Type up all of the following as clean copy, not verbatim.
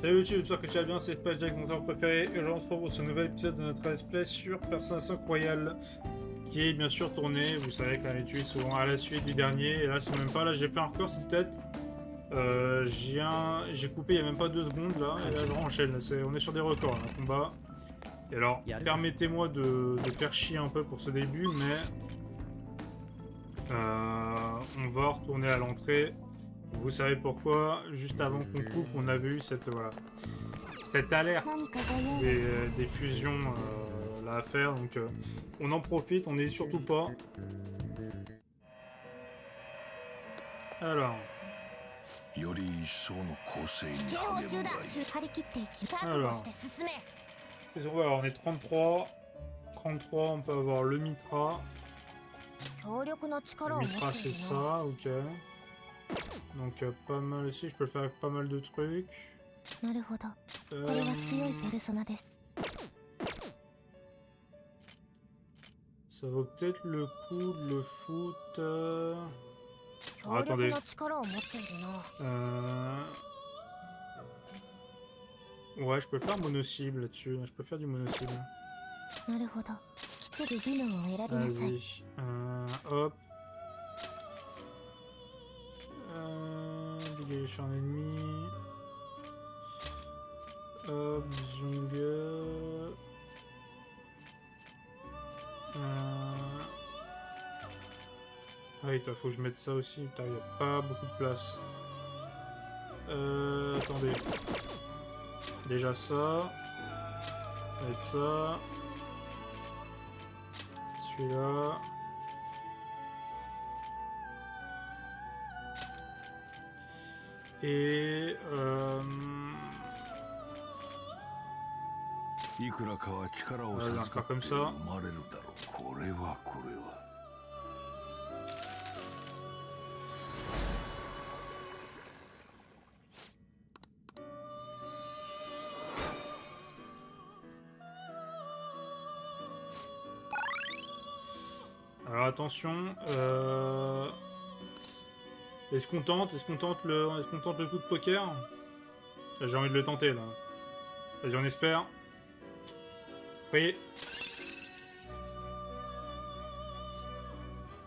Salut YouTube, j'espère que tu vas bien, c'est Space Jack, mon joueur préféré, et je on se retrouve pour ce nouvel épisode de notre let's play sur Persona 5 Royal, qui est bien sûr tourné, vous savez qu'à l'étude souvent à la suite du dernier, et là c'est même pas, là j'ai fait un record, c'est peut-être, j'ai coupé il n'y a même pas 2 secondes là, et là je enchaîne, là, on est sur des records, là, combat. Et alors, permettez-moi de faire chier un peu pour ce début, mais on va retourner à l'entrée. Vous savez pourquoi, juste avant qu'on coupe, on avait eu cette, voilà, cette alerte des fusions là à faire, donc on en profite, on n'est surtout pas. Alors. Alors, on est 33. 33, on peut avoir le Mitra. Le Mitra, c'est ça, ok. Donc, pas mal ici, je peux le faire avec pas mal de trucs. Ça vaut peut-être le coup de le foutre. Oh, attendez. Ouais, je peux faire mono-cible là-dessus. Je peux faire du mono-cible. Vas-y. Hop. Dégager sur un ennemi. Hop, Zunga. Ah oui, faut que je mette ça aussi. Putain, il n'y a pas beaucoup de place. Attendez. Déjà ça. Ça va être ça. Celui-là. Et on va faire comme ça. Alors attention, est-ce qu'on tente le coup de poker? J'ai envie de le tenter là. Vas-y, on espère. Oui.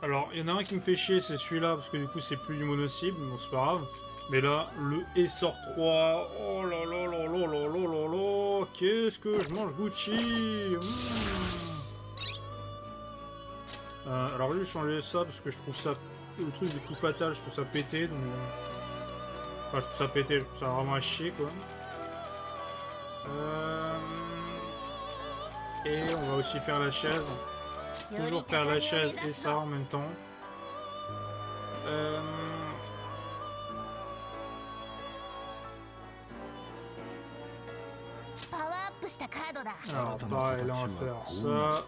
Alors, il y en a un qui me fait chier, c'est celui-là, parce que du coup, c'est plus du mono-cible, bon, c'est pas grave. Mais là, le Essor 3, oh là là là là là là là là, qu'est-ce que je mange Gucci. Alors, je vais changer ça, parce que je trouve ça, le truc du coup fatal, je trouve ça pété, donc... Enfin, je trouve ça pété, je trouve ça vraiment à chier, quoi. Et on va aussi faire la chaise. Toujours faire la chaise et ça en même temps. Alors pareil, là on va faire ça.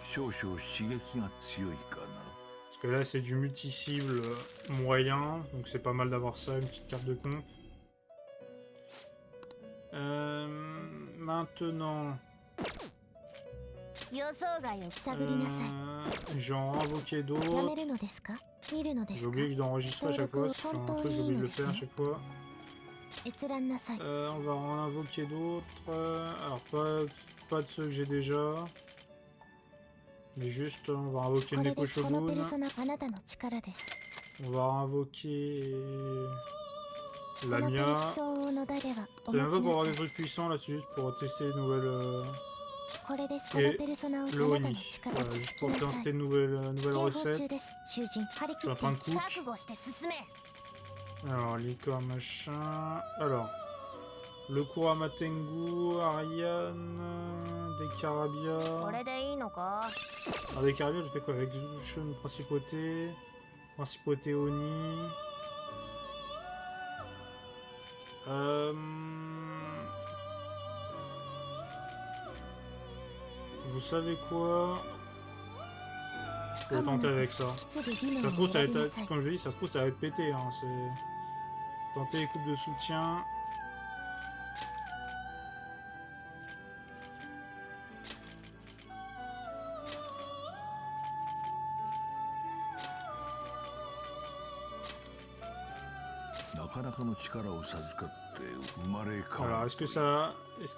Parce que là c'est du multi-cible moyen. Donc c'est pas mal d'avoir ça, une petite carte de compte. Maintenant... J'en invoqué d'autres. J'ai oublié que je dois enregistrer à chaque fois. C'est un truc, j'ai oublié de le faire à chaque fois. On va en invoquer d'autres. Alors pas de ceux que j'ai déjà. Mais juste on va invoquer le Neko Shogun. On va invoquer Lamia. C'est même pas pour avoir des trucs puissants là, c'est juste pour tester une nouvelle... Et le Oni. Voilà, juste pour tester une nouvelle recette. Je suis en train de cook. Alors, licorne machin. Alors, le Kurama Tengu, Ariane, des Carabia. Alors, des Carabia, je fais quoi avec Execution, Principauté, Principauté Oni. Vous savez quoi? Je vais tenter avec ça. Ça se trouve, ça va être, comme je dis, ça se trouve, ça va être pété. Hein. C'est tenter les coupes de soutien. Alors, est-ce que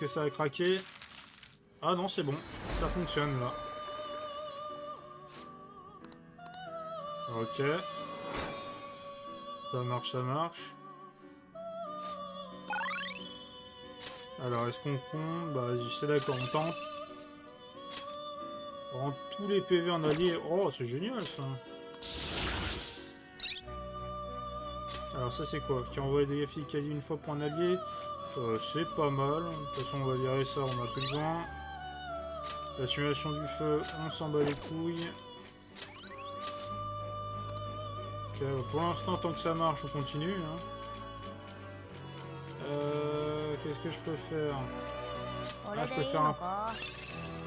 ça a craqué? Ah non, c'est bon. Ça fonctionne, là. Ok. Ça marche, ça marche. Alors, est-ce qu'on compte? Bah, vas-y, c'est d'accord, on tente. On rend tous les PV en allié. Oh, c'est génial, ça. Alors, ça, c'est quoi? Qui envoie des dégâts physiques une fois pour un allié. C'est pas mal. De toute façon, on va virer ça, on a plus besoin. La simulation du feu, on s'en bat les couilles. Okay, pour l'instant, tant que ça marche, on continue. Hein. Qu'est-ce que je peux faire? Ah, je peux faire un...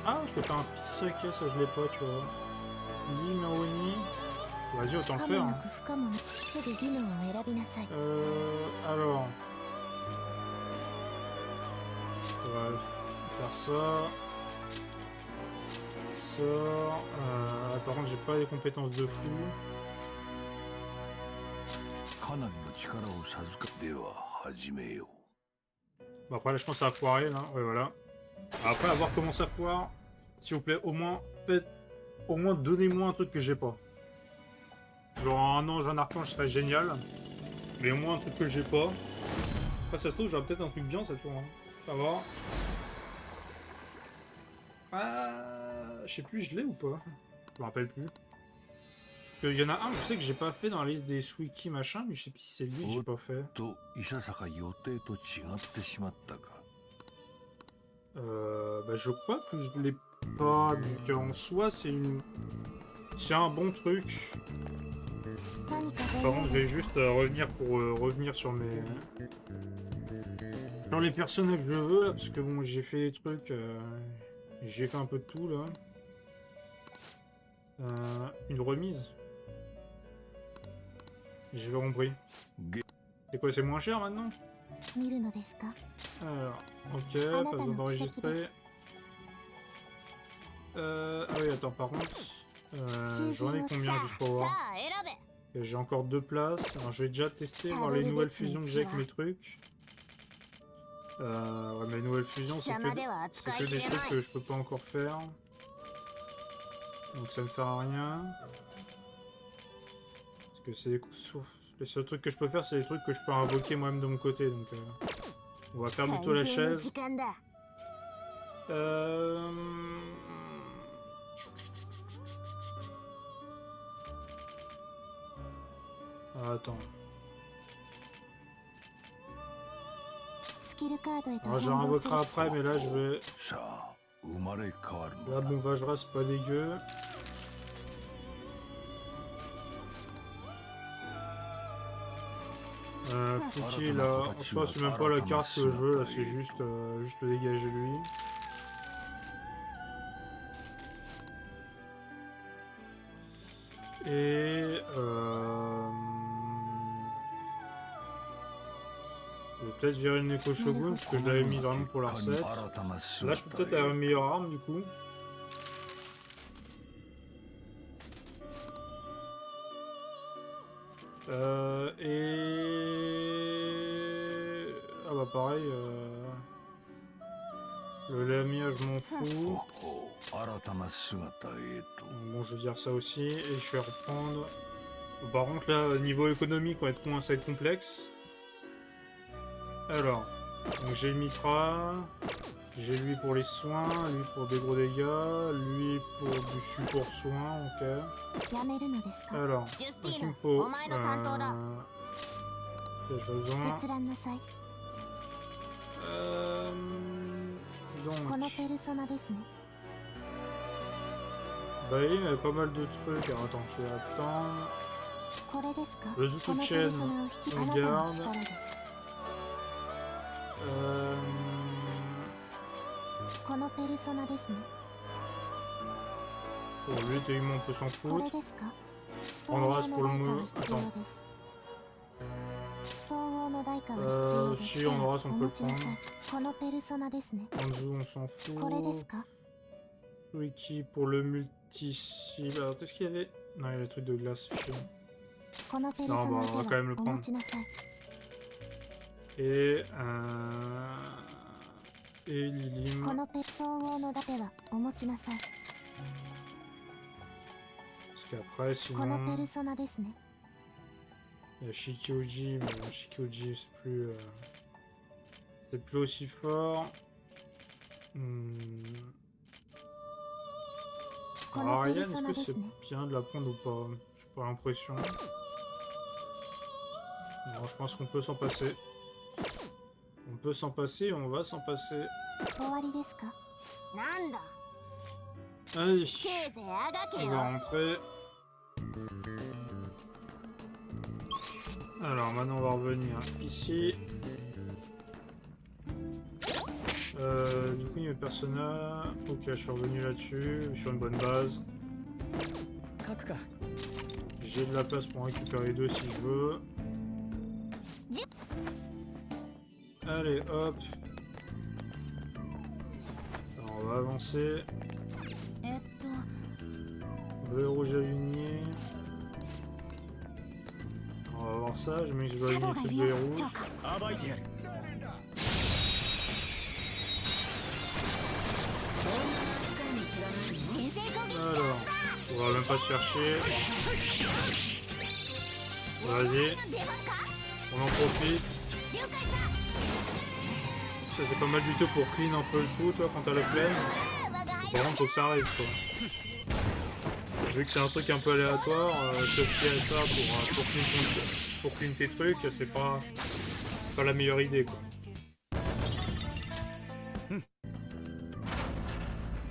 Ah, je peux faire un Pisake, ça je l'ai pas, tu vois. Li Maoni. Vas-y, autant le faire. Hein. Alors... On va faire ça. Sort. Par contre, j'ai pas les compétences de fou. Bon, après, là, je pense que ça va foirer, là. Ouais, voilà. Après, à voir comment ça foire. S'il vous plaît, au moins, donnez-moi un truc que j'ai pas. Genre un ange, un archange, ce serait génial. Mais au moins un truc que j'ai pas. Après, ça se trouve, j'aurai peut-être un truc bien cette fois. Hein. Ça va. Ah, je sais plus, je l'ai ou pas? Je me rappelle plus. Il y en a un, je sais que j'ai pas fait dans la liste des Suiki machin, mais je sais plus si c'est lui que j'ai pas fait. Bah je crois que je l'ai pas, donc en soi c'est un bon truc. Par contre, je vais juste revenir pour revenir sur les personnages que je veux, là, parce que bon, j'ai fait des trucs, j'ai fait un peu de tout là. Une remise. J'ai compris. C'est quoi, c'est moins cher maintenant? Alors, ok, pas besoin d'enregistrer. Ah oui, attends, par contre, j'en ai combien juste pour voir? Okay, j'ai encore 2 places. Alors, je vais déjà tester, voir les nouvelles fusions que j'ai avec mes trucs. Ouais, mais les nouvelles fusions, c'est que des trucs que je peux pas encore faire. Donc ça ne sert à rien. Parce que c'est les seuls trucs que je peux faire, c'est les trucs que je peux invoquer moi-même de mon côté. Donc on va faire plutôt la chaise. Ah, attends. Alors je réinvoquerai après, mais là je vais... Là, bon, Vajra, c'est pas dégueu. Fouki, là, en soi, c'est même pas la carte que je veux, là, c'est juste le dégager lui. Et... je vais peut-être virer le Neko Shogun, parce que je l'avais mis vraiment pour la recette. Là, je peux peut-être avoir une meilleure arme, du coup. Ah bah pareil, le Lamia je m'en fous. Bon, je vais dire ça aussi, et je vais reprendre... Bon, par contre là, niveau économique, ça va être complexe. Alors, donc j'ai Mitra, j'ai lui pour les soins, lui pour des gros dégâts, lui pour du support soin, ok. Alors, donc il me faut... j'ai besoin... donc... Bah oui, mais pas mal de trucs. Alors attends, je vais attendre. Le Zuko-chen, on garde. Pour lui, théoriquement, on peut s'en foutre. Prendra pour le mot. Attends. Si on aura, on peut le prendre. Anzu, on s'en fout. Wiki pour le multi-cible. Alors, qu'est-ce qu'il y avait? Non, il y a le truc de glace. Non, bah, on va quand même le prendre. Et Lilim. Parce qu'après, sinon... Il y a Shikyoji, mais bon, Shikyoji c'est plus aussi fort. Alors Ariane, est-ce que c'est bien de la prendre ou pas? J'ai pas l'impression. Non, je pense qu'on peut s'en passer. On peut s'en passer, on va s'en passer. Allez, on va rentrer. Alors maintenant on va revenir ici. Du coup il y a le personnage. Ok, je suis revenu là-dessus, je suis sur une bonne base. J'ai de la place pour récupérer deux si je veux. Allez hop. Alors on va avancer. Bleu rouge aligné. On va voir ça, je mets que je dois aligner le bleu et rouge. Alors, on va même pas chercher. Vas-y, on en profite. Ça c'est pas mal du tout pour clean un peu le tout, tu vois, quand t'as la flemme. Par contre, faut que ça arrive, quoi. Vu que c'est un truc un peu aléatoire, se fier à ça pour clean tes trucs, c'est pas la meilleure idée, quoi.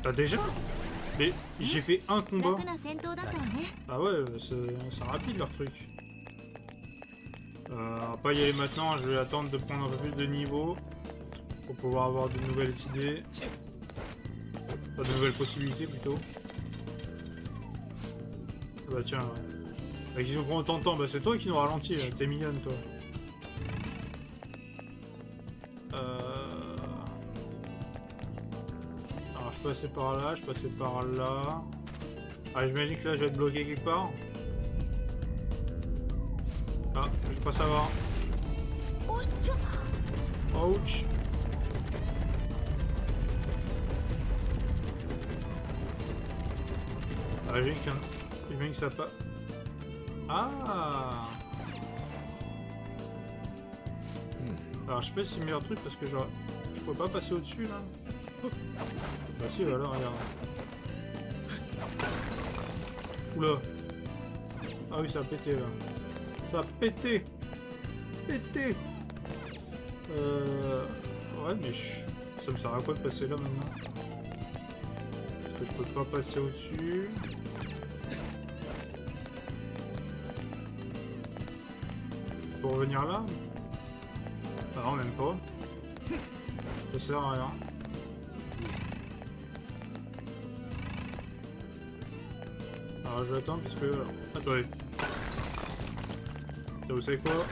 T'as déjà? Mais j'ai fait un combat. Ah ouais, c'est rapide leur truc. On va pas y aller maintenant, je vais attendre de prendre un peu plus de niveau pour pouvoir avoir de nouvelles idées. Pas de nouvelles possibilités plutôt. Bah tiens, avec qui nous prend autant de temps, bah c'est toi qui nous ralentis, t'es mignonne toi. Alors je passais par là, je passais par là. Ah j'imagine que là je vais être bloqué quelque part. Ah, je vais pas savoir. Ouch. Ah j'ai que ça pas. Ah. Alors je sais pas si c'est le meilleur truc parce que genre je peux pas passer au-dessus là. Bah si voilà regarde. Oula. Ah oui ça a pété là. Ça a pété. Pété. Ouais mais ça me sert à quoi de passer là maintenant? Parce que je peux pas passer au-dessus. Pour revenir là? Ah non, même pas. Ça sert à rien. Alors je vais attendre parce que... Attendez. Vous savez quoi?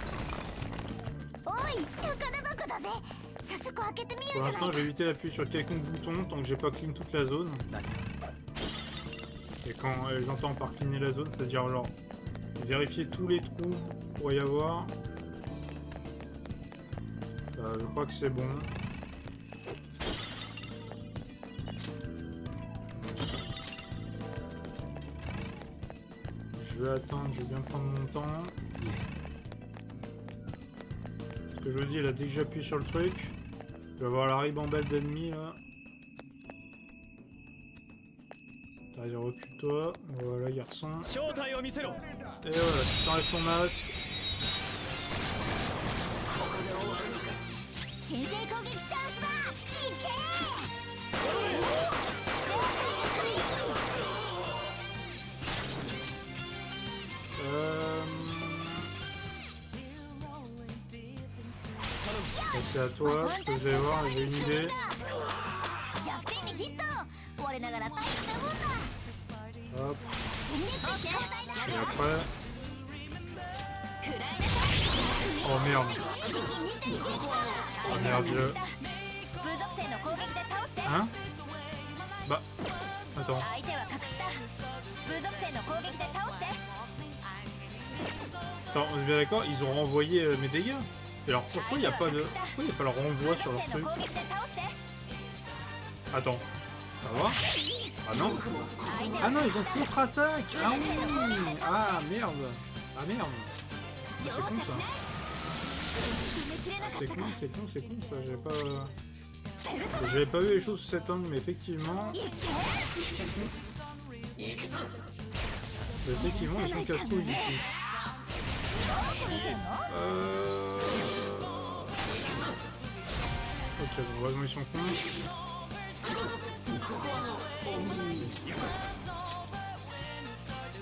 Pour l'instant, je vais éviter d'appuyer sur quelconque bouton tant que j'ai pas clean toute la zone. Et quand j'entends par cleaner la zone, c'est-à-dire genre vérifier tous les trous pour y avoir. Je crois que c'est bon. Je vais attendre, je vais bien prendre mon temps. Ce que je veux dire, là, dès que j'appuie sur le truc, je vais avoir la ribambelle d'ennemis là. Allez, recule-toi. Voilà, garçon. Et voilà, tu t'enlèves ton masque. C'est à toi, ce que je vais voir, j'ai une idée. Hop. Et après... Oh merde. Oh merde, Hein? Bah... Attends. Attends, on est bien d'accord, ils ont renvoyé mes dégâts. Et alors pourquoi il n'y a pas de... Pourquoi il n'y a pas le renvoi sur leur truc? Attends. Ça va? Ah non? Ah non, ils ont contre-attaque! Ah oui! Ah merde! Ah merde! Ah, c'est con ça. C'est con, c'est con, c'est con ça. J'avais pas vu les choses sous cet angle, mais effectivement... Effectivement, ils sont casse-couilles du coup. Ok, bon, heureusement ils sont cons.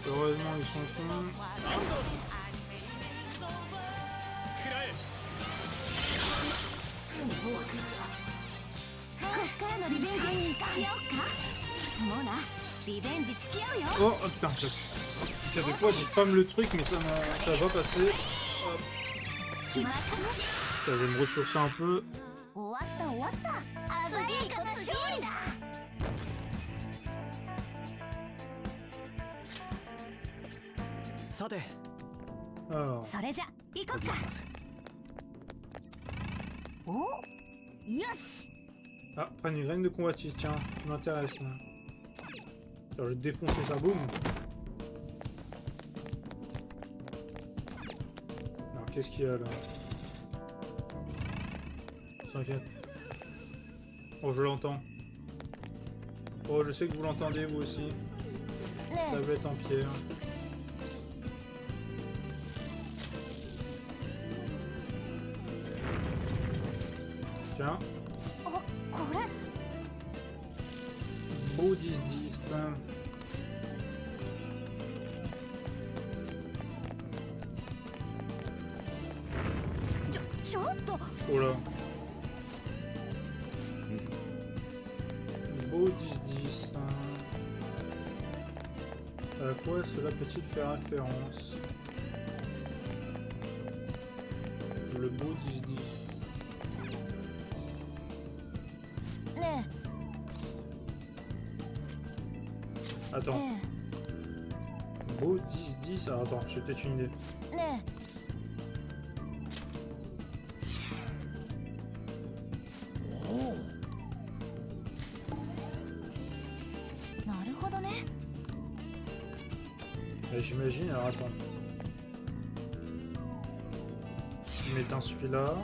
Heureusement ils sont cons. Oh, oh putain, ça fait quoi? J'ai pas le truc, mais ça va passer. Hop. Ça, je vais me ressourcer un peu. Alors. Ah, prenne une graine de combattiste, tiens, tu m'intéresses là. Je vais te défoncer ça, boum. Alors, qu'est-ce qu'il y a là? S'inquiète. Oh, je l'entends. Oh, je sais que vous l'entendez, vous aussi. Tablette en pierre. Tiens. Beau 10-10. Oh là. Beau 10-10. À quoi cela peut-il faire référence? Le beau 10-10. Attends. Beau 10-10. Alors attends, j'ai peut-être une idée. J'imagine, alors attends. Tu m'éteins celui-là.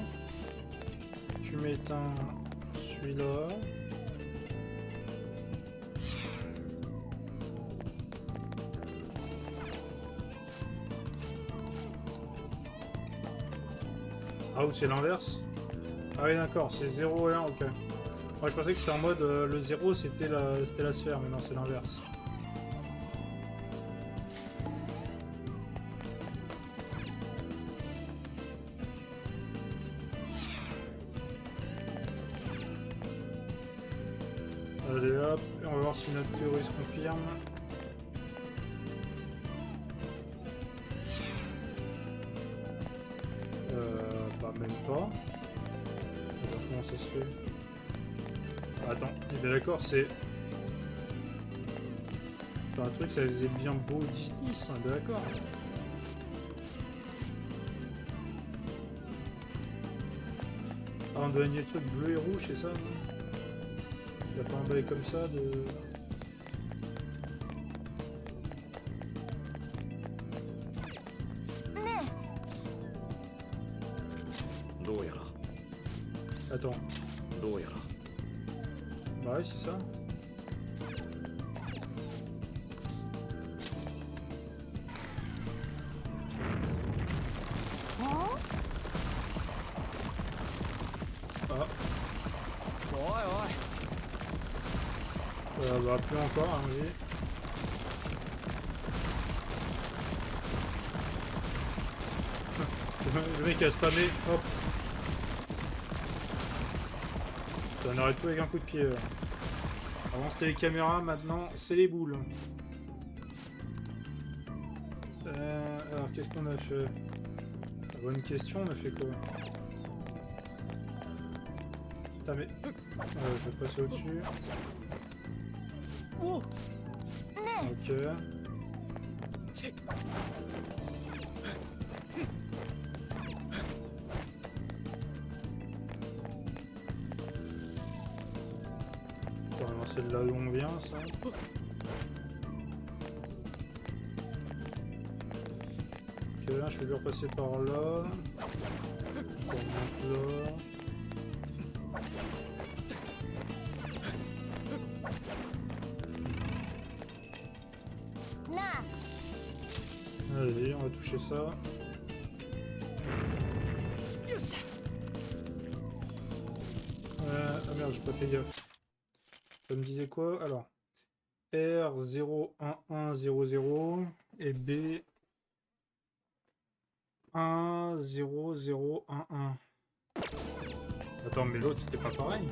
Tu m'éteins celui-là. Ah, ou c'est l'inverse? Ah oui, d'accord, c'est 0 et 1, ok. Moi je pensais que c'était en mode le 0 c'était la sphère, mais non, c'est l'inverse. Allez hop, et on va voir si notre théorie se confirme. Bah même pas. Alors, comment ça se fait? Attends, il est d'accord, c'est... Dans un truc, ça faisait bien beau 10-10, on est d'accord. Ah, on doit gagner le truc bleu et rouge, c'est ça, non? Il va pas emballer comme ça de... Attends. Bah oui, c'est ça. Ah. Bah plus encore, hein, oui. Le mec a spammé, hop. On arrête tout avec un coup de pied. Avant c'était les caméras, maintenant c'est les boules. Alors qu'est-ce qu'on a fait? Bonne question, on a fait quoi? Putain mais... je vais passer au-dessus. Ok. Attends, alors c'est de là où on vient, ça. Ok, là, je vais lui repasser par là. Encore là. Allez, on va toucher ça. Ah merde, j'ai pas fait gaffe. Ça me disait quoi? Alors, R01100 et B 10011. Attends, mais l'autre c'était pas pareil.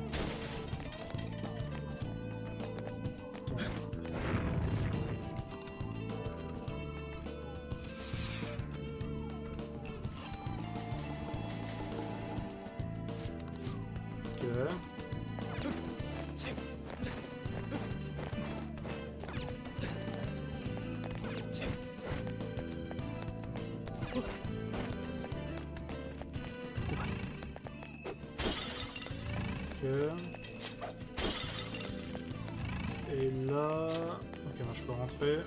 Et là... Ok, moi je peux rentrer.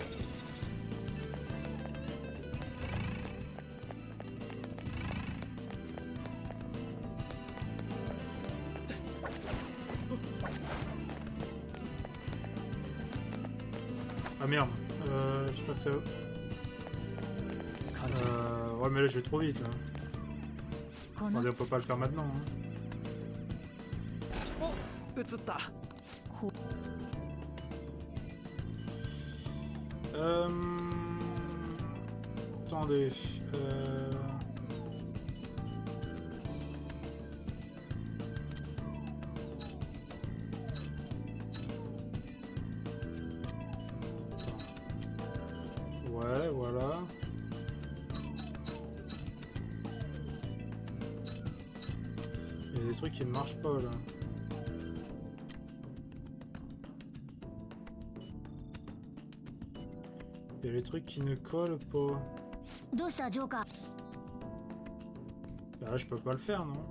Ah merde, j'espère que ça... ouais mais là je vais trop vite là. Attendez, on peut pas le faire maintenant. Hein. Attendez. Ouais, voilà. Il y a des trucs qui ne marchent pas là. Il y a des trucs qui ne collent pas. Là, je peux pas le faire, non?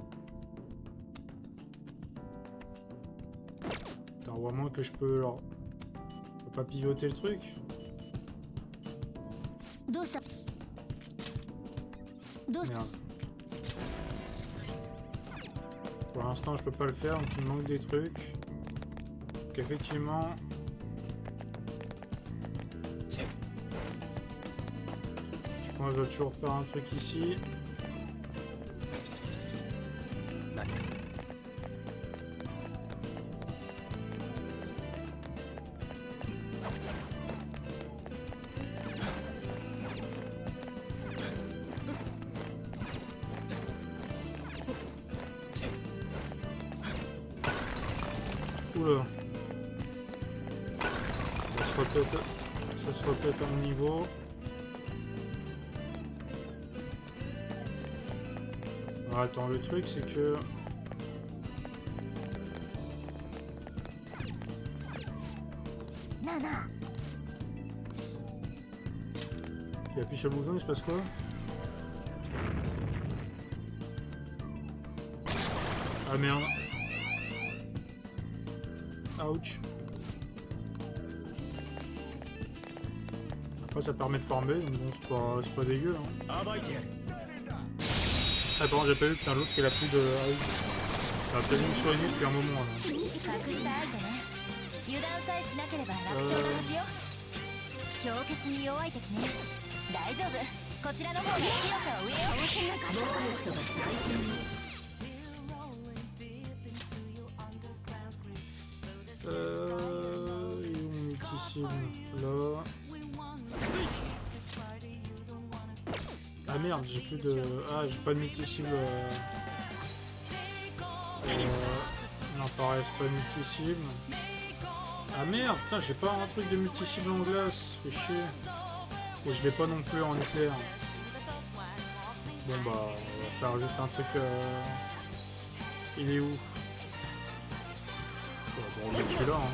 Attends, vraiment que je peux alors... Je peux pas pivoter le truc? Merde. Pour l'instant, je peux pas le faire, donc il me manque des trucs. Donc effectivement... Je pense que je dois toujours faire un truc ici. Oula. Ça se répète à mon niveau. Alors, attends, le truc c'est que... Il appuie sur le bouton, il se passe quoi? Ah merde. Ouch. Après ça permet de farmer, donc bon, c'est pas dégueu. Hein. Attends, j'ai pas vu, putain, l'autre il a plus de... Ah oui. Ça a quasiment soigné depuis un moment là. Il est multi-cible là. Ah merde, j'ai plus de... Ah, j'ai pas de multi-cible. Non, pareil, c'est pas multi-cible. Ah merde, putain, j'ai pas un truc de multi-cible en glace, c'est chier. Et je l'ai pas non plus en nucléaire. Bon bah, on va faire juste un truc... Il est où? Bon, je suis là, hein.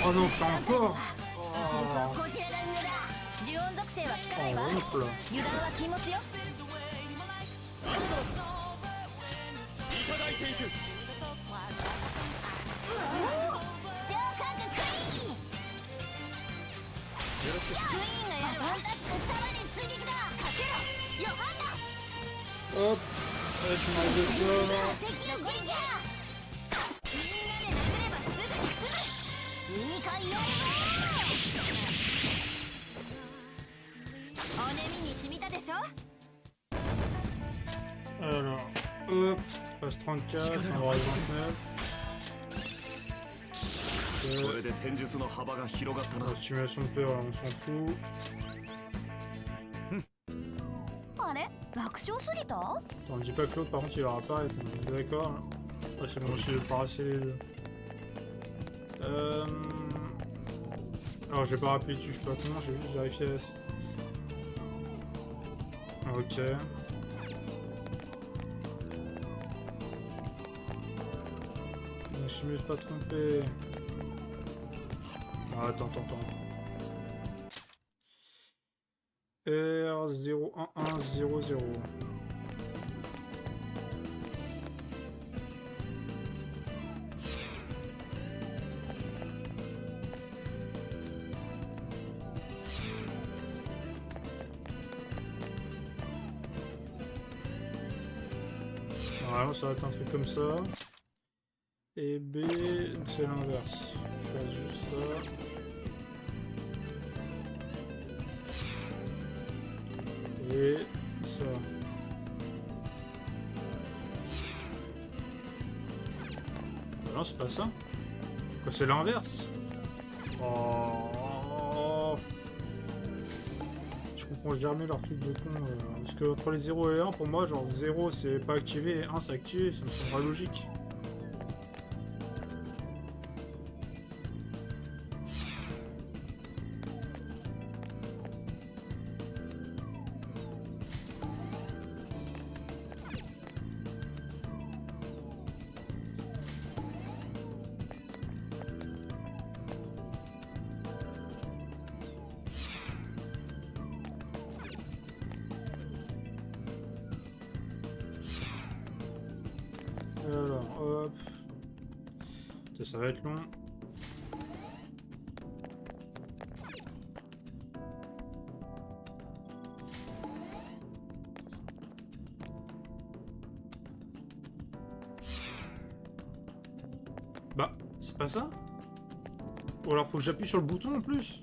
Oh non, pas encore. 実力はこちらが上だ。呪音属性は効かないわ。 Oh, ouf là. 油断は禁物よ。クイーンがやるわ。さらに追撃だ。かけろ。ヨハンだ。 Hop. Allez, tu m'arrives de ça. 敵の撃破。みんなで殴ればすぐに済む。いいかいよ。お耳に染みたでしょ。 Alors, hop, passe 34, on va avoir 29. これで戦術の幅が広がったな。 Stimulation de peur, on s'en fout. あれ楽勝すぎた。 Attends, dis pas que l'autre par contre il va apparaître, on est d'accord là. Ah, c'est bon, je suis le paracél. Alors, je vais pas rappeler dessus, je sais pas comment, je vais juste vérifier. Ok. Je me suis pas trompé. Ah, attends. R01100. Normalement ça va être un truc comme ça. Et B, c'est l'inverse. Je fais juste ça. Et ça. Ah non, c'est pas ça. Quoi, c'est l'inverse? Oh. Je comprends jamais leur truc de con. Parce que entre les 0 et 1, pour moi, genre 0 c'est pas activé et 1 c'est activé. Ça me semble logique. Alors, hop. Ça va être long. Bah, c'est pas ça? Ou alors faut que j'appuie sur le bouton en plus?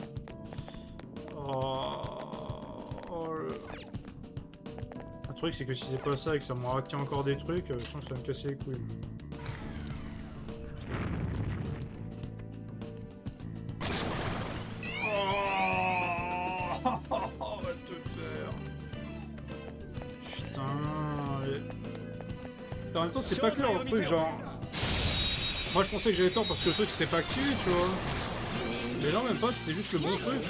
Le truc c'est que si c'est pas ça et que ça me retient encore des trucs, je sens que ça va me casser les couilles. On va te faire. Putain. Mais... En même temps c'est pas clair le truc, genre... Moi je pensais que j'avais tort parce que le truc c'était pas activé, tu vois. Mais non, même pas, c'était juste le bon truc.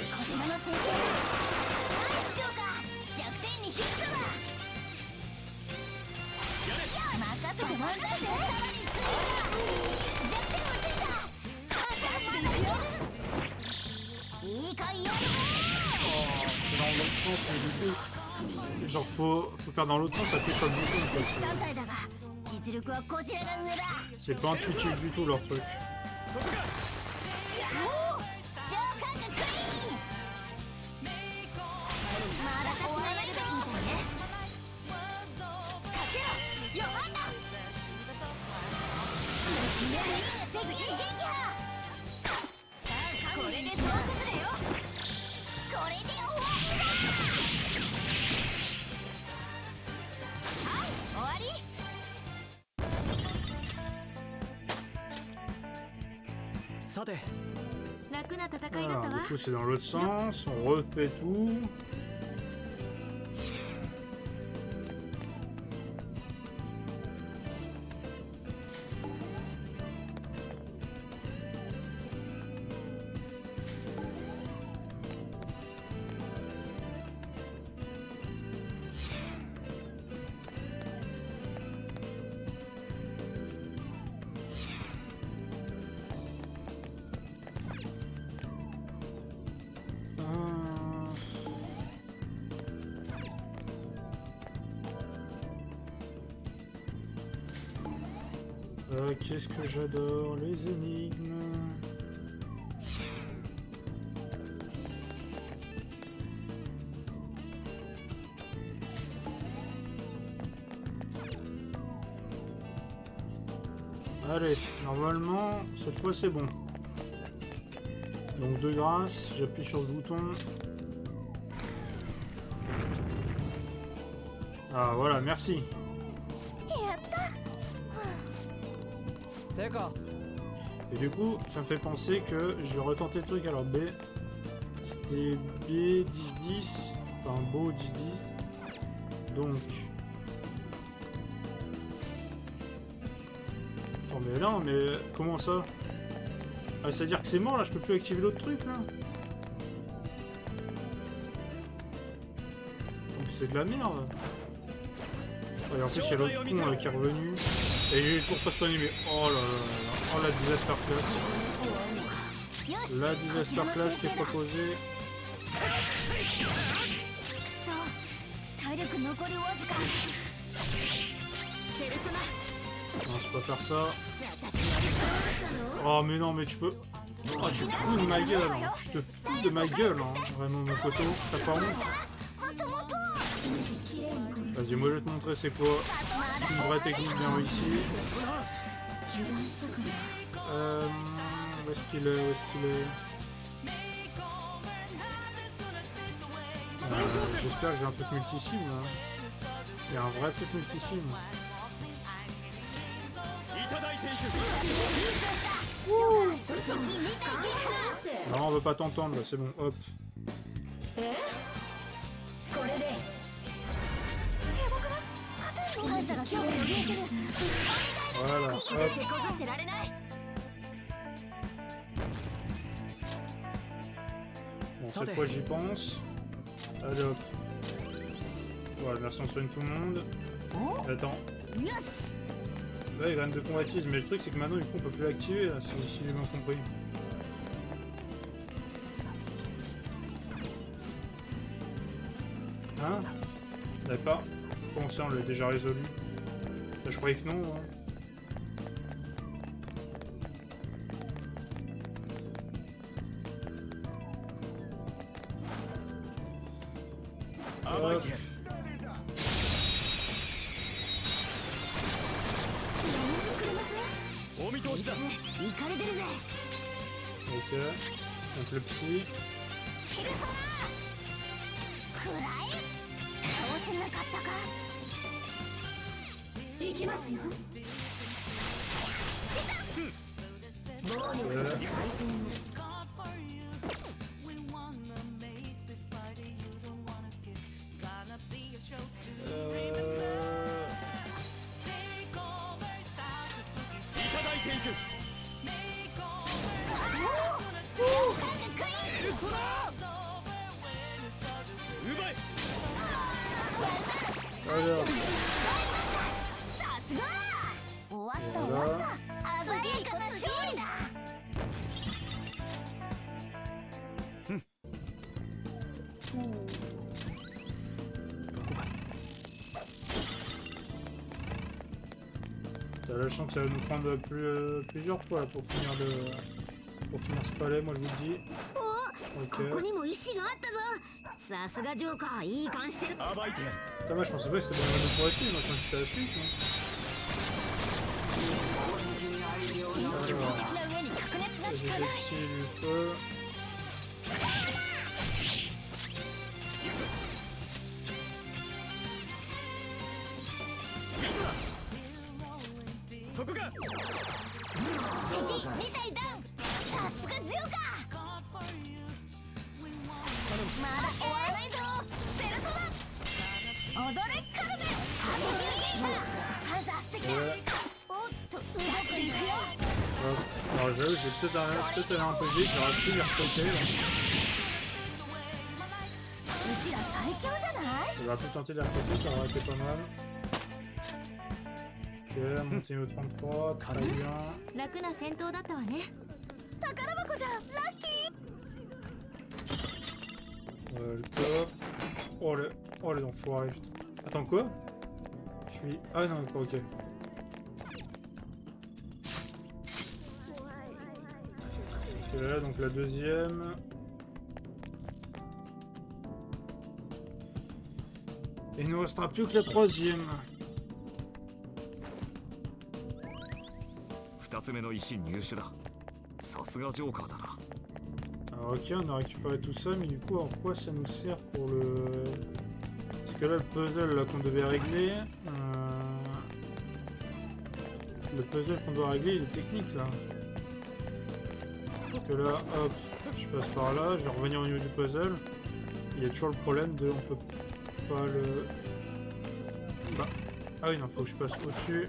Genre faut faire dans l'autre sens, appuyer sur le bouton. C'est pas intuitif du tout leur truc. Alors, du coup c'est dans l'autre sens, on refait tout. Qu'est-ce que j'adore les énigmes. Allez, normalement, cette fois c'est bon. Donc de grâce, j'appuie sur le bouton. Ah voilà, merci. Et du coup, ça me fait penser que je vais retenter le truc. Alors B, c'était B 10-10, enfin beau 10-10. Donc... Oh mais non, mais comment ça? Ah, c'est-à-dire que c'est mort là, je peux plus activer l'autre truc là. Donc c'est de la merde. Et en plus il y a l'autre con là, qui est revenu. Et il est toujours pas soigné, mais oh là là là. Oh la disaster class. La disaster class qui est proposée. Non, je peux pas faire ça. Oh mais non, mais tu peux... Oh, tu te fous de ma gueule, hein. Tu te fous de ma gueule, hein. Vraiment, mon poteau. T'as pas honte? Vas-y, moi je vais te montrer c'est quoi une vraie technique bien réussie. Où est-ce qu'il est? Où est-ce qu'il est? J'espère que j'ai un truc multi-sim là. Il y a un vrai truc multi-sim. Non, on veut pas t'entendre là, c'est bon, hop. Voilà, hop. Bon, cette fois j'y pense. Allez hop. Voilà, merci, on soigne tout le monde. Attends. Là, il graine de combatisme, mais le truc c'est que maintenant du coup on peut plus l'activer là, si j'ai bien compris. Hein? D'accord. Comment ça, on l'a déjà résolu? Là, je croyais que non. Hein. Hop. Ok. Donc le psy. Alors. Voilà. Là, je sens que ça va nous prendre plusieurs fois pour finir ce palais, moi je vous le dis. Ok. Putain, je pensais pas que c'était bon pour être moi je pensais que c'était la suite. J'ai réussi du feu. Alors j'avoue, j'ai peut-être allé un peu vite, j'aurais pu les retoquer là. J'aurais pu tenter de les retoquer, ça aurait été pas mal. Ok, monter au 33, très bien. Le top. Oh les enfoirés, putain. Attends quoi? Je suis... Ah non, pas ok. C'est là, donc la deuxième. Et il ne restera plus que la troisième. 2つ目の石入手だ。さすがジョーカーだな。 Alors ok, on a récupéré tout ça, mais du coup, en quoi ça nous sert pour le... Parce que là, le puzzle là, qu'on devait régler... Le puzzle qu'on doit régler, il est technique, là. Parce que là, hop, je passe par là, je vais revenir au niveau du puzzle. Il y a toujours le problème de... On peut pas le... Bah... Ah oui, non, faut que je passe au-dessus.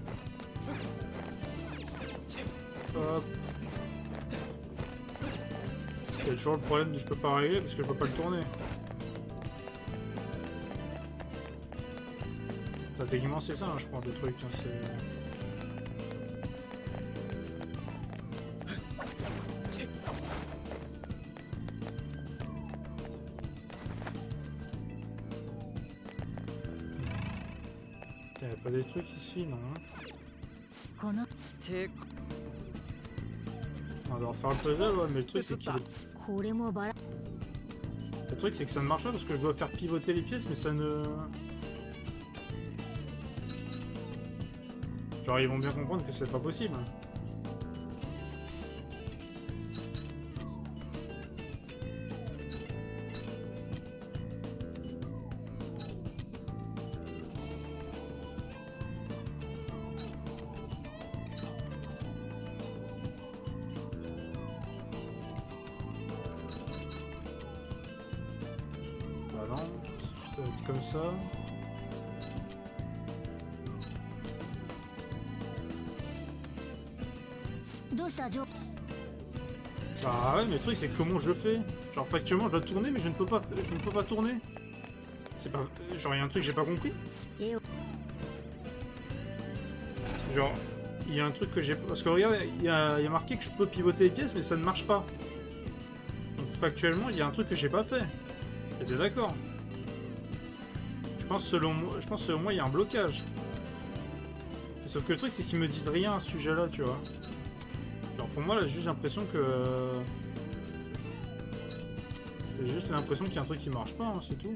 Hop. Il y a toujours le problème de je peux pas régler parce que je peux pas le tourner. Enfin, techniquement c'est ça, hein, je crois, le truc. Hein, il n'y a pas des trucs ici, non? On va refaire le puzzle, ouais, mais le truc c'est qu'il est... Le truc c'est que ça ne marche pas parce que je dois faire pivoter les pièces mais ça ne... Genre ils vont bien comprendre que c'est pas possible. Bah non, ça va être comme ça. Bah ouais, mais le truc c'est comment je le fais. Genre factuellement je dois tourner mais je ne peux pas tourner. C'est pas... Genre il y a un truc que j'ai pas compris. Genre il y a un truc que j'ai... Parce que regarde, il y a marqué que je peux pivoter les pièces mais ça ne marche pas. Donc factuellement il y a un truc que j'ai pas fait. J'étais d'accord. Je pense selon moi il y a un blocage. Sauf que le truc c'est qu'il me dit rien à ce sujet là, tu vois. Genre pour moi là j'ai juste l'impression que... J'ai juste l'impression qu'il y a un truc qui marche pas, hein, c'est tout.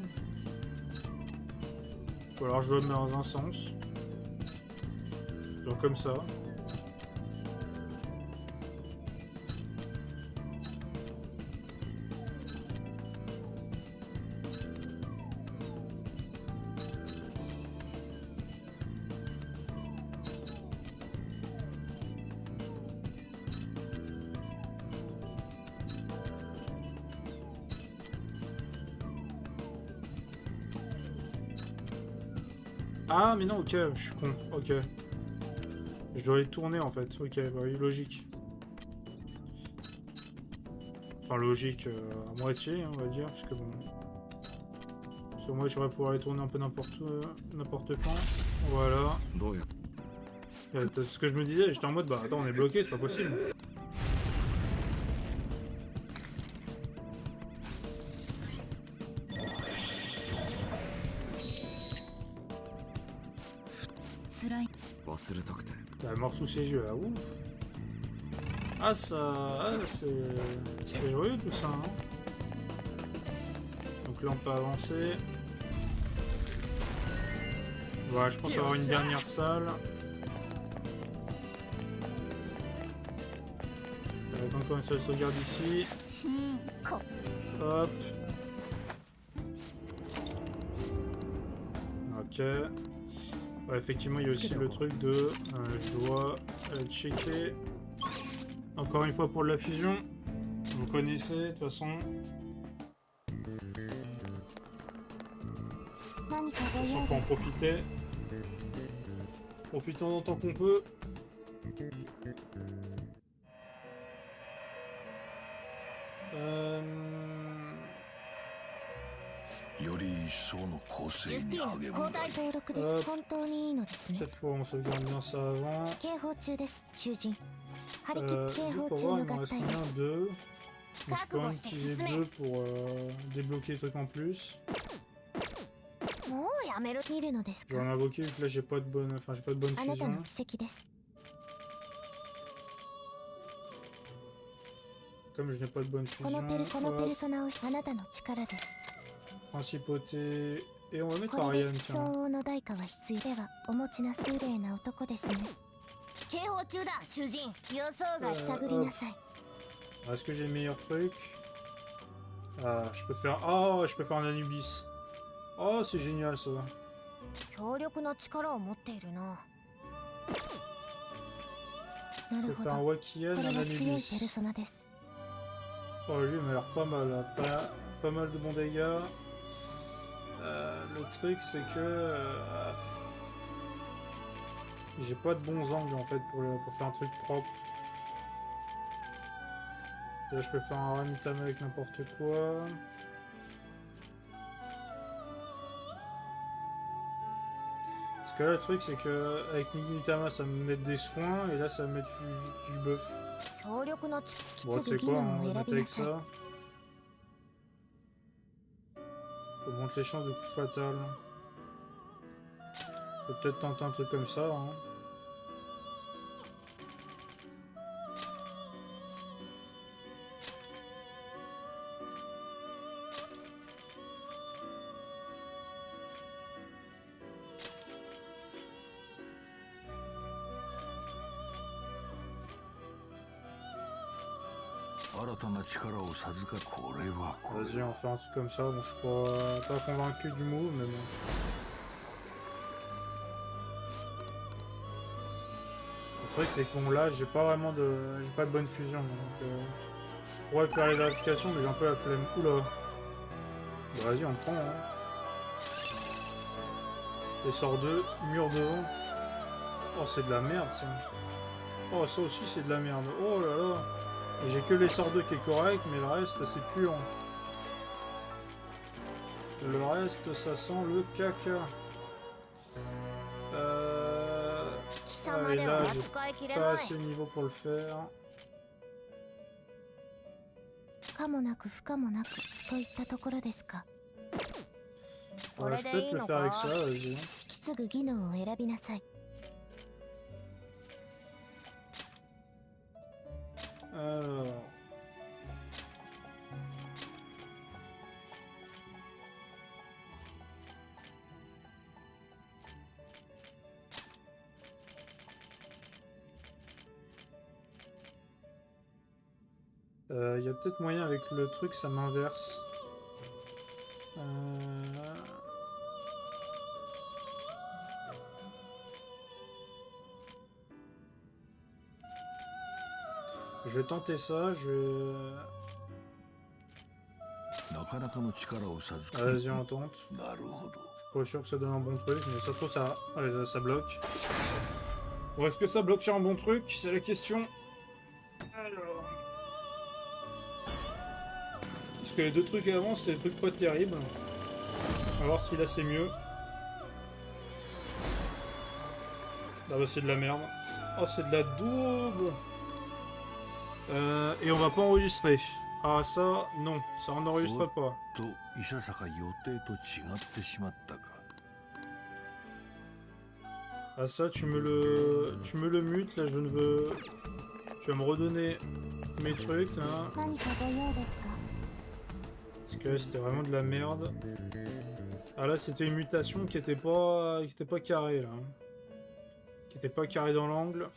Ou alors je dois le mettre dans un sens. Genre comme ça. Ah mais non, ok, je suis con, ok. Je dois les tourner en fait, ok, bah oui, logique. Enfin logique, à moitié, on va dire, parce que bon... Sur moi j'aurais pouvoir les tourner un peu n'importe quand. Voilà. Ce que je me disais, j'étais en mode, bah attends, on est bloqué, c'est pas possible. La mort sous ses yeux là, ouf. Ah ça... Ah, c'est joyeux tout ça, hein. Donc là on peut avancer. Voilà, je pense avoir une dernière salle. Avec encore une seule sauvegarde ici. Hop. Ok. Ouais, effectivement, il y a aussi le truc de... je dois checker. Encore une fois pour la fusion. Vous connaissez, de toute façon. Faut en profiter. Profitons autant qu'on peut. Cette fois on sauvegarde bien ça avant. Juste pour voir, il m'en reste combien? 2. Donc je peux quand même utiliser 2 pour débloquer les trucs en plus. Je vais en invoquer vu que là j'ai pas de bonne, j'ai pas de bonne fusion. comme je n'ai pas de bonne この fusion, ペル hop, ソナをあなたの力です principauté, et on va こ mettre れで Ariane, 相 tiens. 応の代価は必要ではお持ちな失礼な男ですね警報中だ囚人予想外探りなさい Est-ce que j'ai le meilleur truc? Ah, je peux faire... Oh, je peux faire un Anubis. Oh, c'est génial ça. 強力な力を持っているなな Je る peux ほ faire un ど Wakian, これ un は強いペル Anubis. ソナです Oh, lui, il m'a l'air pas mal, là. Pas mal de bons dégâts. Le truc, c'est que... j'ai pas de bons angles, en fait, pour faire un truc propre. Là, je peux faire un Ramitama avec n'importe quoi. Parce que là, le truc, c'est que avec Ramitama, ça me met des soins, et là, ça me met du buff. 強力な Bon, tu sais 技 quoi, 能 on を va 選 mettre びな avec さい ça. Augmente les chances de coup fatal. On peut peut-être tenter un truc comme ça, hein. Vas-y, on fait un truc comme ça. Bon, je suis pas convaincu du move, mais bon. Le truc, c'est que bon, là, j'ai pas vraiment de. J'ai pas de bonne fusion. Donc, je pourrais faire les vérifications, mais j'ai un peu la flemme. Oula. Bah, vas-y, on prend. Hein. Et sort 2, mur devant. Oh, c'est de la merde ça. Oh, ça aussi, c'est de la merde. Oh là là. J'ai que les sorts 2 qui est correct, mais le reste, c'est pur. Le reste, ça sent le caca. 貴様では扱いきれ Pas ない assez niveau pour le faire. 可もなく不可もなくといったところですか Ouais, je peux peut-être le faire avec ça, vas-y. 引き継ぐ技能を選びなさい Alors... Il y a peut-être moyen avec le truc, ça m'inverse. Je vais tenter ça, Vas-y, on tente. Pas sûr que ça donne un bon truc, mais ça se trouve ça... Allez, ça bloque. Bon, est-ce que ça bloque sur un bon truc? C'est la question. Alors... Parce que les deux trucs avant, c'est des trucs pas terribles. On va voir si là c'est mieux. Ah bah c'est de la merde. Oh, c'est de la daube. Et on va pas enregistrer. Ah ça, non, ça on n'enregistre pas. Ah ça, tu me le mutes, là je ne veux... Tu vas me redonner mes trucs là. 何かご用ですか Parce que là c'était vraiment de la merde. Ah là c'était une mutation qui était pas carrée là. Qui était pas carrée dans l'angle.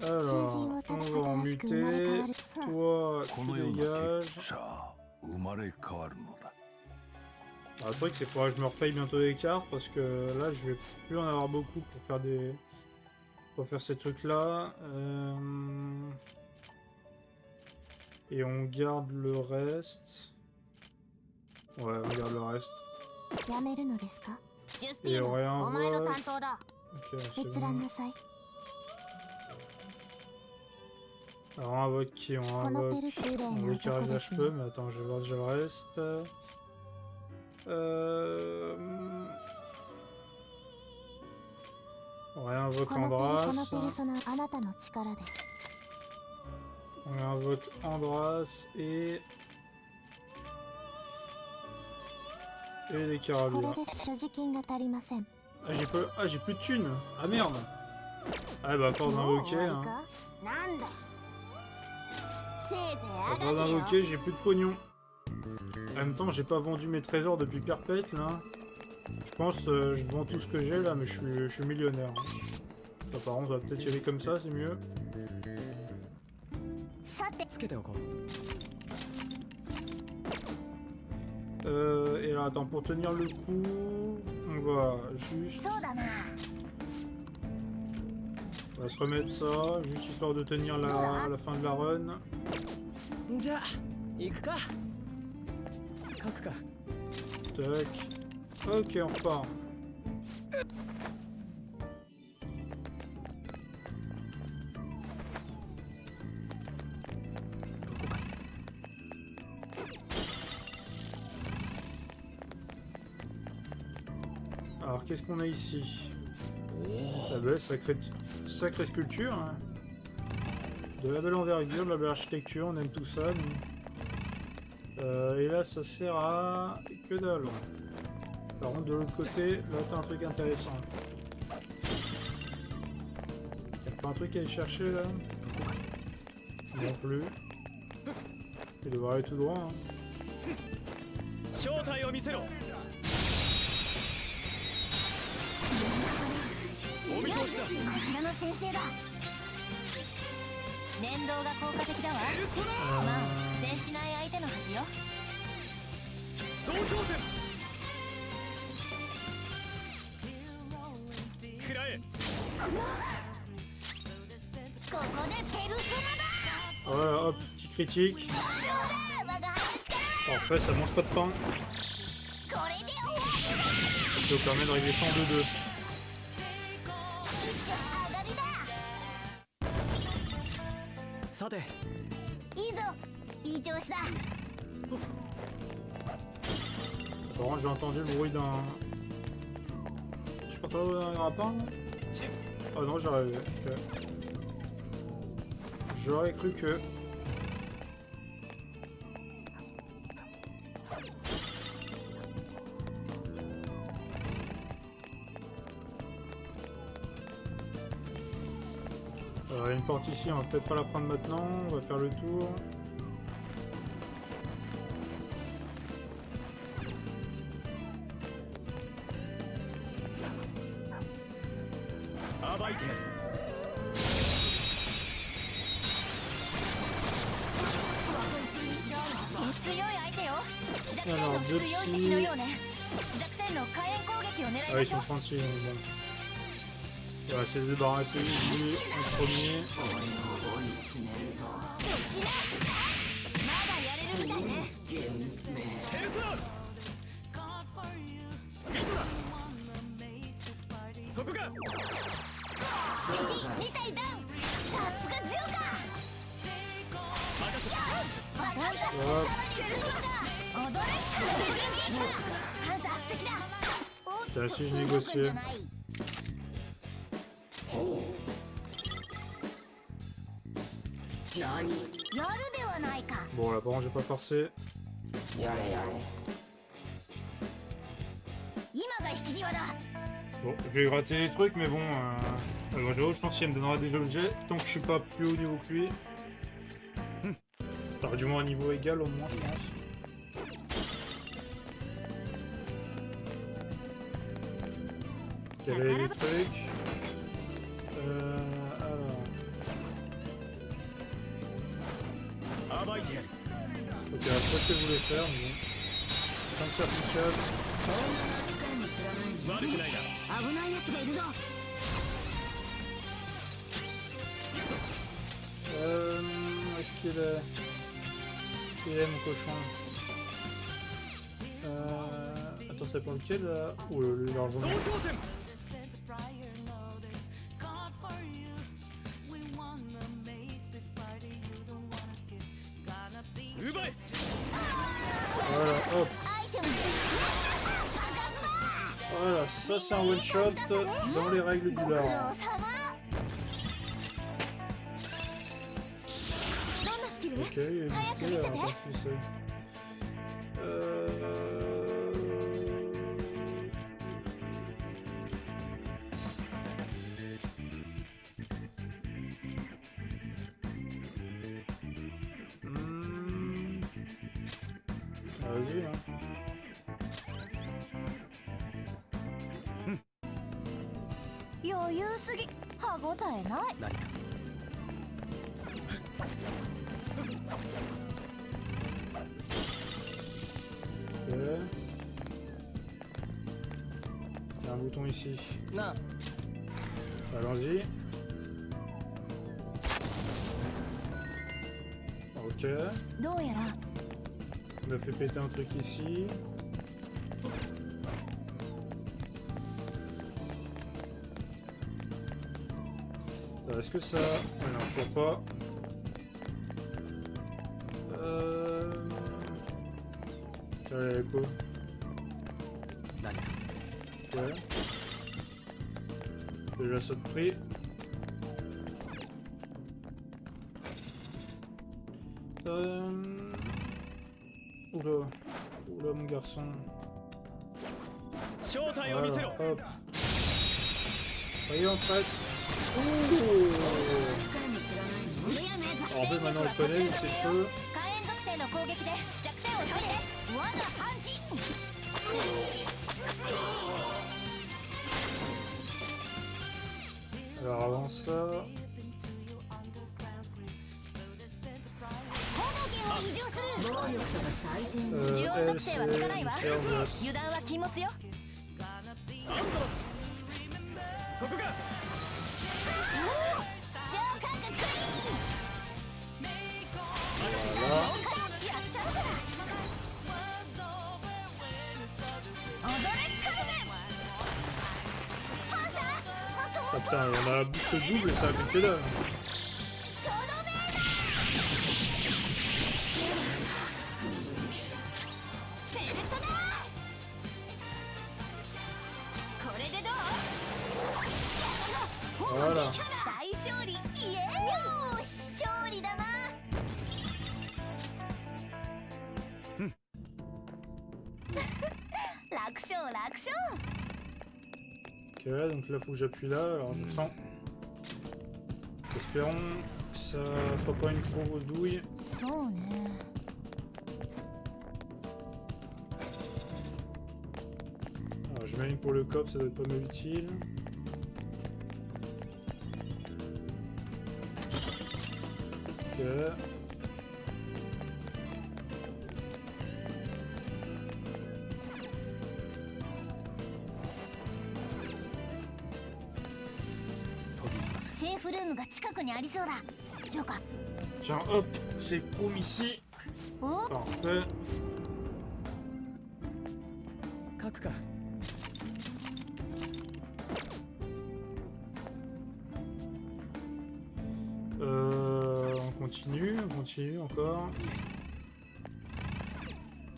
Alors, on va en muter. Toi, tu dégages. Alors, le truc, c'est qu'il faudra que je me repaye bientôt des cartes parce que là, je vais plus en avoir beaucoup pour faire pour faire ces trucs-là. Et on garde le reste. Ouais, on garde le reste. やめるのですか ジュスティー Et ノ on お前の réinvoque. 担当だ Ok, c'est 閲覧 bon. なさい Alors, on invoque qui? On このペル invoque... ス綺麗 On な veut qu'il 男 arrive で à す cheveux, ね mais attends, je vais voir déjà le reste. On réinvoque このペル Andras. ソナあなたの力です On réinvoque Andras et les こ carabines. れで所持金が足りません Ah, j'ai plus de thunes. Ah merde. Ah bah, pas もう d'invoquer. 終わり Hein. かなんだせいぜいÀ あ part がけよ d'invoquer, j'ai plus de pognon. En même temps, j'ai pas vendu mes trésors depuis perpète là. Je pense je vends tout ce que j'ai là, mais je suis millionnaire. Hein. Apparemment, on va peut-être y aller comme ça, c'est mieux. さてつけておこう。 Et là, attends, pour tenir le coup, on va juste... そうだな On va se remettre ça, juste histoire de tenir la fin de la run. じゃあ行くか。書くか。 Tac. Ok, on repart. Alors, qu'est-ce qu'on a ici? Ah bah, sacrée sculpture. Hein. De la belle envergure, de la belle architecture, on aime tout ça. Et là, ça sert à... que dalle. Par contre, de l'autre côté, là, t'as un truc intéressant. Y'a pas un truc à aller chercher, là? Non plus. Il devrait aller tout droit, hein. 正体を見せろ。お見通しだ。こちらの先生だ連動が効果的だわまあ苦戦しない相手のはずよ増強点。食らえ。ここでペルソナだ Voilà, hop, petit critique. 我が輩の力 Parfait, ça mange pas de pain. これで終わりだ Ça nous permet de régler 100 2-2. 上がりださていいぞいい調子だ Par contre, j'ai entendu le bruit d'un... Je sais pas trop, d'un grappin, là. Ah non, j'ai rêvé. Ok. J'aurais cru que... Il y a une porte ici, on va peut-être pas la prendre maintenant, on va faire le tour. Alors, deux petits... Ah, ils sont 36, donc bon. On va essayer de se débarrasser lui en premier. Putain, si je négociais. Bon, là, par contre, j'ai pas forcé. Bon, je vais gratter les trucs, mais bon, je pense qu'il me donnera des objets tant que je suis pas plus haut niveau que lui. Enfin, du moins un niveau égal au moins, je pense. Quel est les trucs? Alors. Ok, c'est pas ce que je voulais faire, mais bon. Tant que ça fonctionne. Est-ce qu'il est... Il est mon cochon. Attends, c'est pas lequel là? Oh, lui largement. Voilà, hop. Voilà, ça c'est un one shot dans les règles du lore. Ok, il est listé, alors attends, je suis Vas-y, hein. Ok. Il y a un bouton ici. Allons-y. Ok. On a fait péter un truc ici. Est-ce que ça... Ah non, je vois pas. Tiens, il y a quoi? Ok. Déjà ça de prix. Oula. Oula mon garçon. Voilà, hop. Voyons en fait. Ouh. Alors, en fait maintenant on le connaît, c'est feu. Alors avant ça... elle c'est une ferme de... Voilà. Ah putain, on a la boucle double et ça a buté là. Voilà. Ok, donc là faut que j'appuie là, alors je sens. Espérons que ça soit pas une grosse douille. Alors j'imagine pour le cop ça doit être pas mal utile. Ok. Tiens, hop, c'est promis ici. Parfait. On continue encore.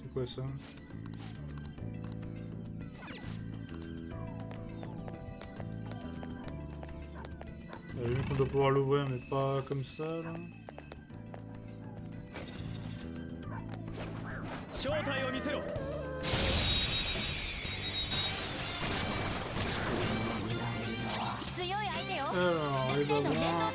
C'est quoi ça? Vu qu'on doit pouvoir l'ouvrir, mais pas comme ça là. Alors, on va voir.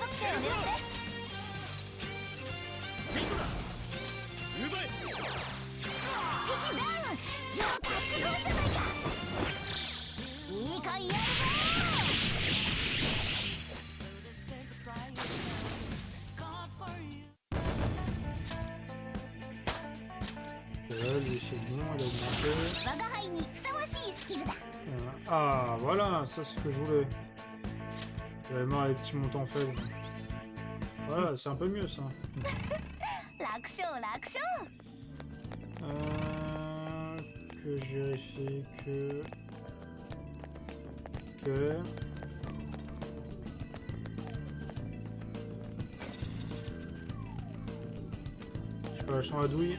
Lui c'est bon, il a augmenté. Ah voilà, ça c'est ce que je voulais. J'avais marre des petits montants faibles. Voilà, c'est un peu mieux ça. Que je vérifie que... Ok. Je peux lâcher la douille.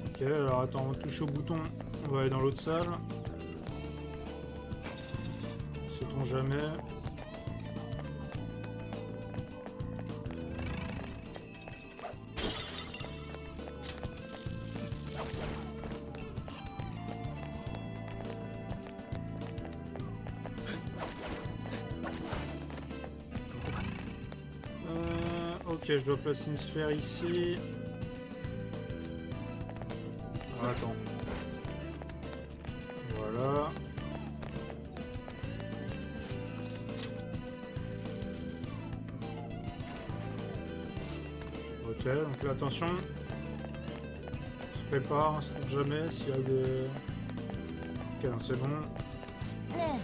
Ok, alors attends, on touche au bouton, on va aller dans l'autre salle. Sait-on jamais. Ok, je dois placer une sphère ici. Ah, attends. Voilà. Ok, donc là, attention. On se prépare, on se trompe jamais s'il y a des... Ok, non, c'est bon. ね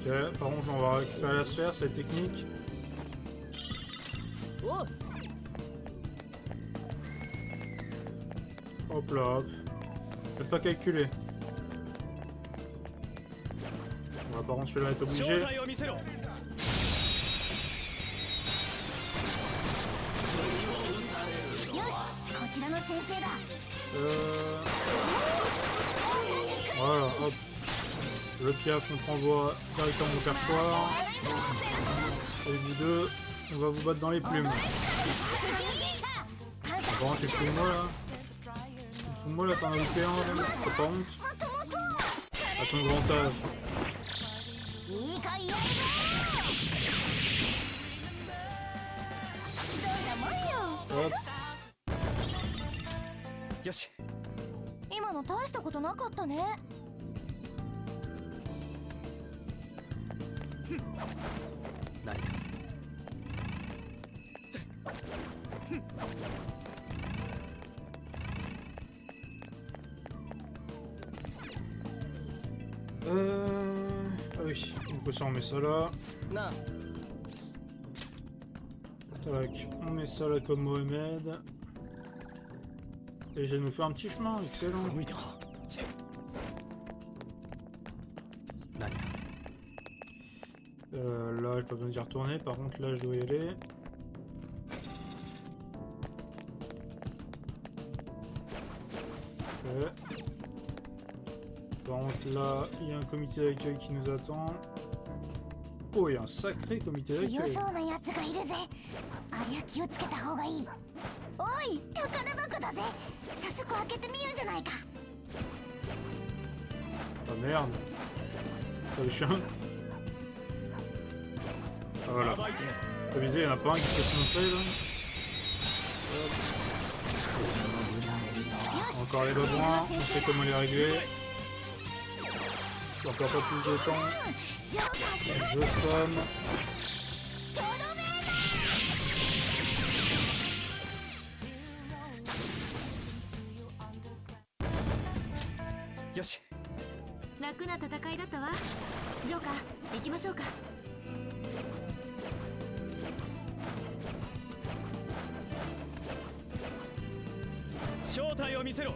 Ok, par contre, on va récupérer la sphère, c'est technique. おう Hop là, hop. Faites pas calculer. On va par contre celui-là être 正 obligé. 体を見せろ こちらの先生だ Voilà, hop. Le piaf, on renvoie directement au perchoir. Et vous deux, on va vous battre dans les plumes. Par contre, tu te fous de moi là. Tu te fous de moi là, t'en as loupé un là. T'as pas honte? À ton grand âge. いいか言えるぞどうだもんよ Hop. よし今の大したことなかったね。何か Ah oui, on peut ça, on met ça là. なあ Tac, on met ça là comme Mohamed. Et je vais nous faire un petit chemin, excellent. 動いた何か Là, j'ai pas besoin d'y retourner, par contre là, je dois y aller. Ok. Par contre là, il y a un comité d'accueil qui nous attend. Oh, il y a un sacré comité 強 d'accueil. そうなやつがいるぜありゃ気をつけた方がいいおい宝箱だぜ早速開けてみようじゃないか Ah merde. Pas le chien. Ah voilà. 暴いて T'as visé, il y en a pas un qui peut se montrer là. Hop. Encore les besoins, on sait comment les régler. Encore pas plus de temps. ジョーカー Je spawn. とどめ よし 楽な戦いだったわ。ジョーカー、行きましょうか。 正体を見せろ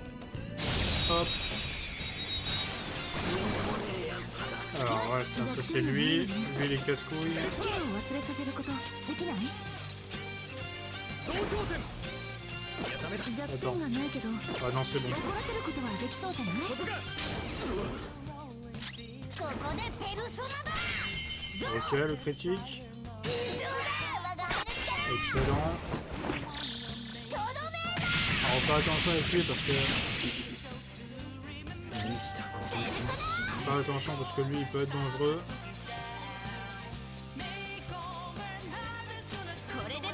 Hop. Alors ouais, putain, ça c'est lui. Lui les casse-couilles. スキルを忘れさせることできない？ 増長点ダメだ 弱点がないけど、 Ah non, c'est bon. 怒らせることはできそうじゃない？ そこか ここでペルソナだ Ok, le critique. どうだ我が輩の力 Excellent. とどめ Alors on fait attention avec lui parce que... Faire attention parce que lui il peut être dangereux. これでどう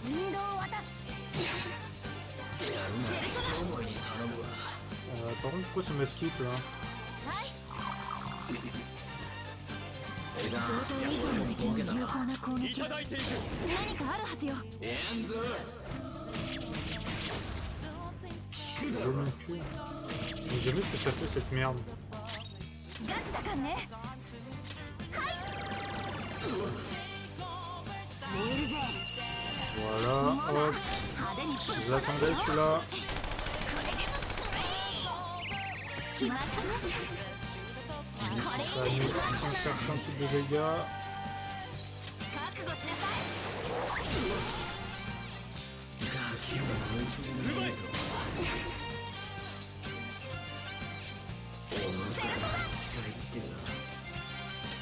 引導を渡す Par contre, pourquoi ça m'esquive là? はい 上等以上の敵の有効な攻い撃、ただいていく 何かあるはずよ。 Je mon cul. Mais jamais ce que ça fait cette merde. ガチだかんねはい燃えるぜ Voilà, hop. 派手にぶっ Vous attendez celui-là. 決まったな Ça a mis un certain type de dégâts. 覚悟しなさい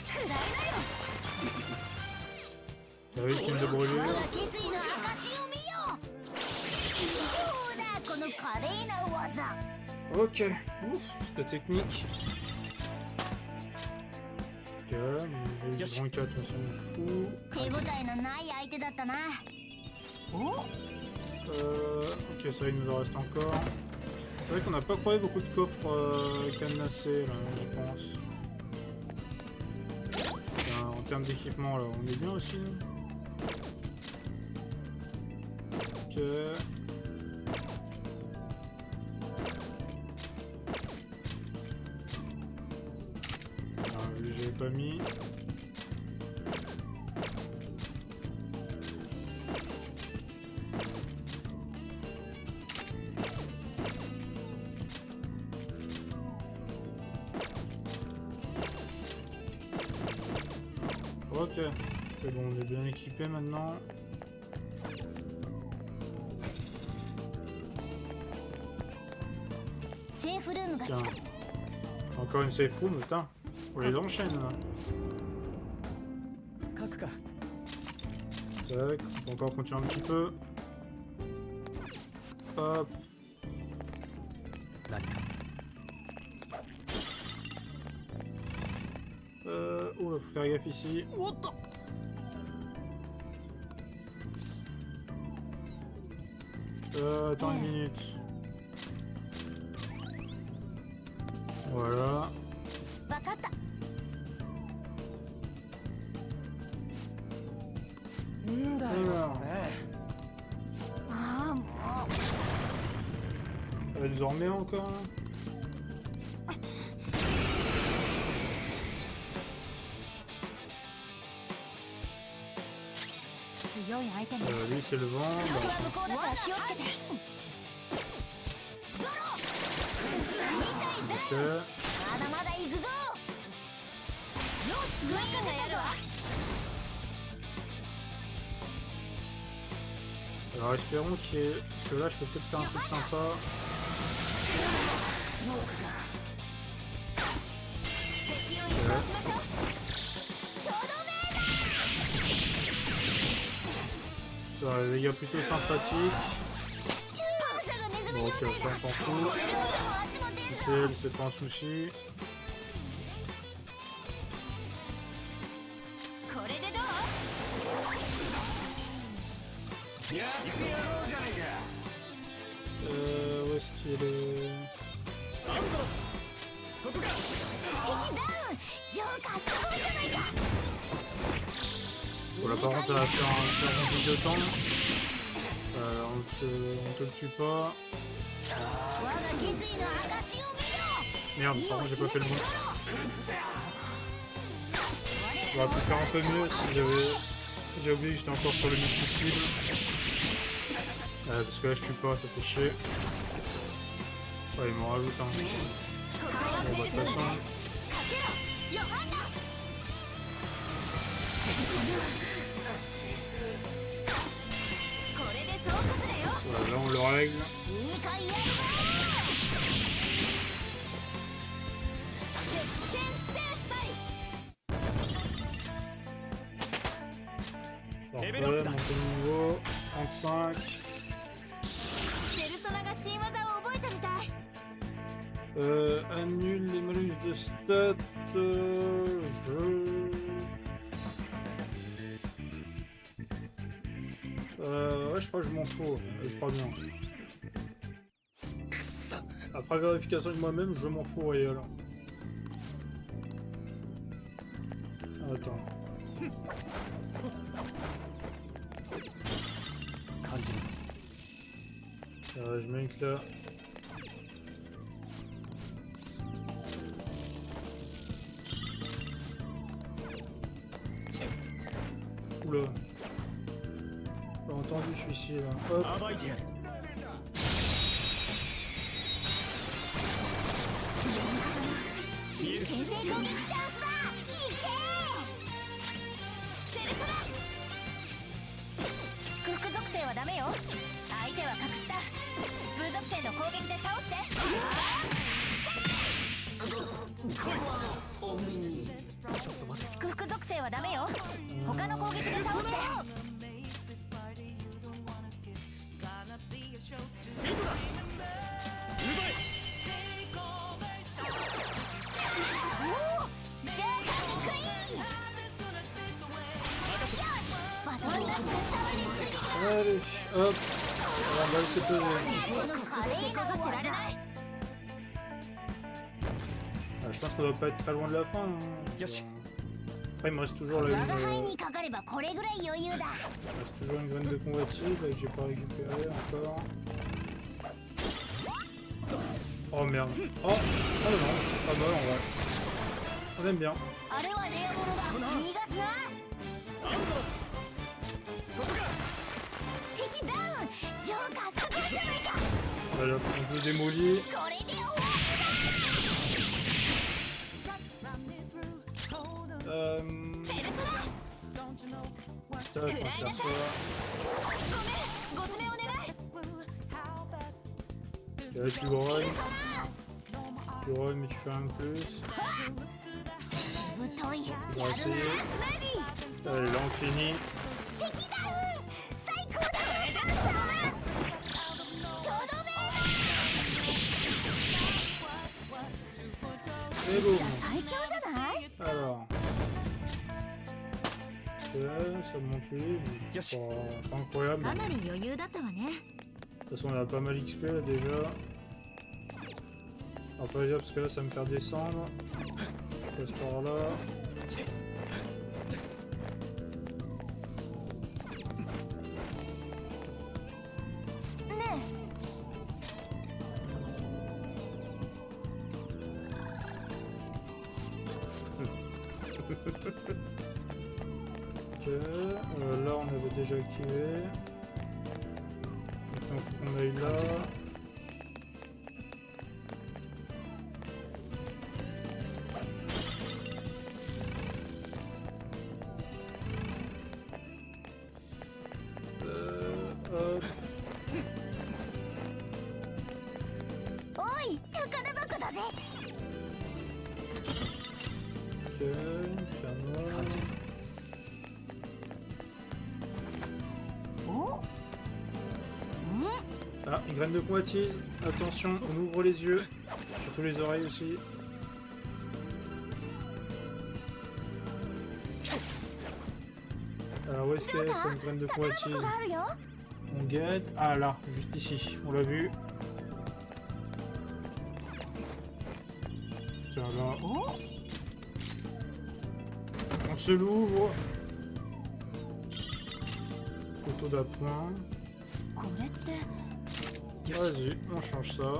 くらいなよこの華麗な技。 Ok, ouf, c'était technique. Ok, les grands 4 on s'en fout. 手応えのない相手だったな。お Ok, ça il nous en reste encore. C'est vrai qu'on n'a pas croisé beaucoup de coffres cadenassés là, je pense. Enfin, en termes d'équipement là, on est bien aussi. Ok. Lui j'avais pas mis. Ok, c'est bon, on est bien équipé maintenant. Tiens. Encore une safe room, putain. On les enchaîne là. 書くか。 Tac, on peut encore continuer un petit peu. Hop. 何か。 Oula, faut faire gaffe ici. おっと。 Attends une minute. Voilà. わかった。んだよそれ。ああもう。 Ça va nous en remettre encore là. Lui c'est le vent. Bah, 向こうだから気をつけて。 ok. まだまだ行くぞ。よし、グイーンがやるわ。 Alors espérons qu'il y ait... Parce que là je peux peut-être faire un truc sympa. Ça a des dégâts plutôt sympathiques. Bon ok, ça on s'en fout. Ciel, c'est pas un souci. これでどう？ Où est-ce qu'il est? 敵ダウン。ジョーカーすごいじゃないか。 Bon là par contre ça va faire un peu de temps. On te le tue pas. 我が決意の証を見ろ。 Merde, par contre j'ai pas fait le bon. J'aurais pu faire un peu mieux si j'avais... J'ai oublié que j'étais encore sur le multi-cible. Parce que là je tue pas, ça fait chier. Ouais, il m'en rajoute un. Bon bah de toute façon... Voilà, là on le règle. いいかいやるぞ。出戦制裁。 Parfait, monter de niveau. 35. ペルソナが新技を覚えたみたい。 Annule les malus de stats. Ouais, je crois que je m'en fous. Je crois bien. Après vérification de moi-même, je m'en fous réel. Attends. 感じるぞ。 Je mets que là. Oula. J'ai entendu celui-ci là. Hop. 暴いてやる。 先制攻撃チャンスだ。いけ。ペルソナ。祝福属性はダメよ。相手は格下。疾風属性の攻撃で倒して。祝福属性はダメよ。他の攻撃で倒して。 リンゴだ。Allez, hop. On va laisser peser. この華麗な技 Ah, je pense qu'on doit pas être très loin de la fin. Hein. Yoshi. Après, il me reste toujours là 我が輩 une, にかかればこれぐらい余裕だ il me reste toujours une graine de convoitise là, que j'ai pas récupérée encore. Oh merde. Oh, oh non, c'est pas mal en vrai. On aime bien. あれはレア物だ逃がすな敵ダウンジョーカーすごいじゃないか Voilà, on peut démolir. これで終わり Ça, je pense faire ça. ごめんご爪お願い Et là, tu run. Tu run, mais tu fais un de plus. 太い On va essayer. 何 Allez, là, on finit. 敵ダウン最高だダンサーはとどめ Et boum. 最強じゃない Alors. Ok, ça monte lui. mais c'est pas incroyable. かなり余裕だったわね。 De toute façon, on a pas mal XP là déjà. Alors, faut dire parce que là, ça va me faire descendre. Je passe par là. Ok, là on avait déjà activé. Maintenant faut qu'on aille là. Hop. おい宝箱だぜ Ok, piano. 感じるぞ お Ah, une graine de convoitise. Attention, on ouvre les yeux. Surtout les oreilles aussi. Alors où est-ce qu'elle est cette graine de 宝 convoitise? 箱があるよ On guette. Ah là, juste ici. On l'a vu. Tiens là. Oh. On se l'ouvre. Couteau d'appoint. これって Vas-y, on change ça.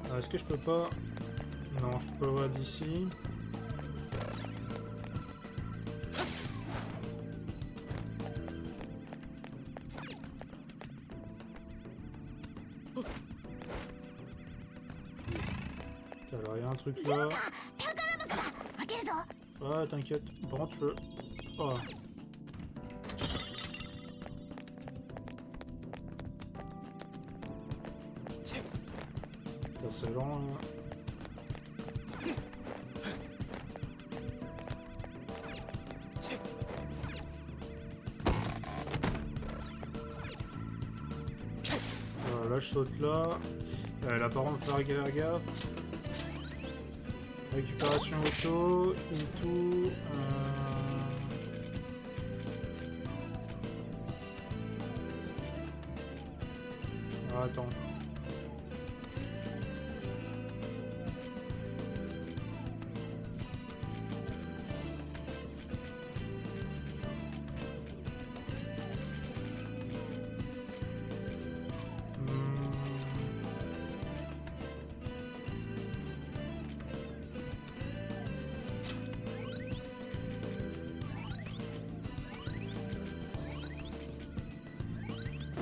Ah, est-ce que je peux pas... Non, je peux pas voir d'ici. Alors, il y a un truc là. 宝箱だ開けるぞ Ah, t'inquiète. Par contre, je peux... Oh. Putain, c'est lent, là. Voilà, là, je saute là. Là, par contre, faut faire gaffe. Récupération auto, into... Ah, attends.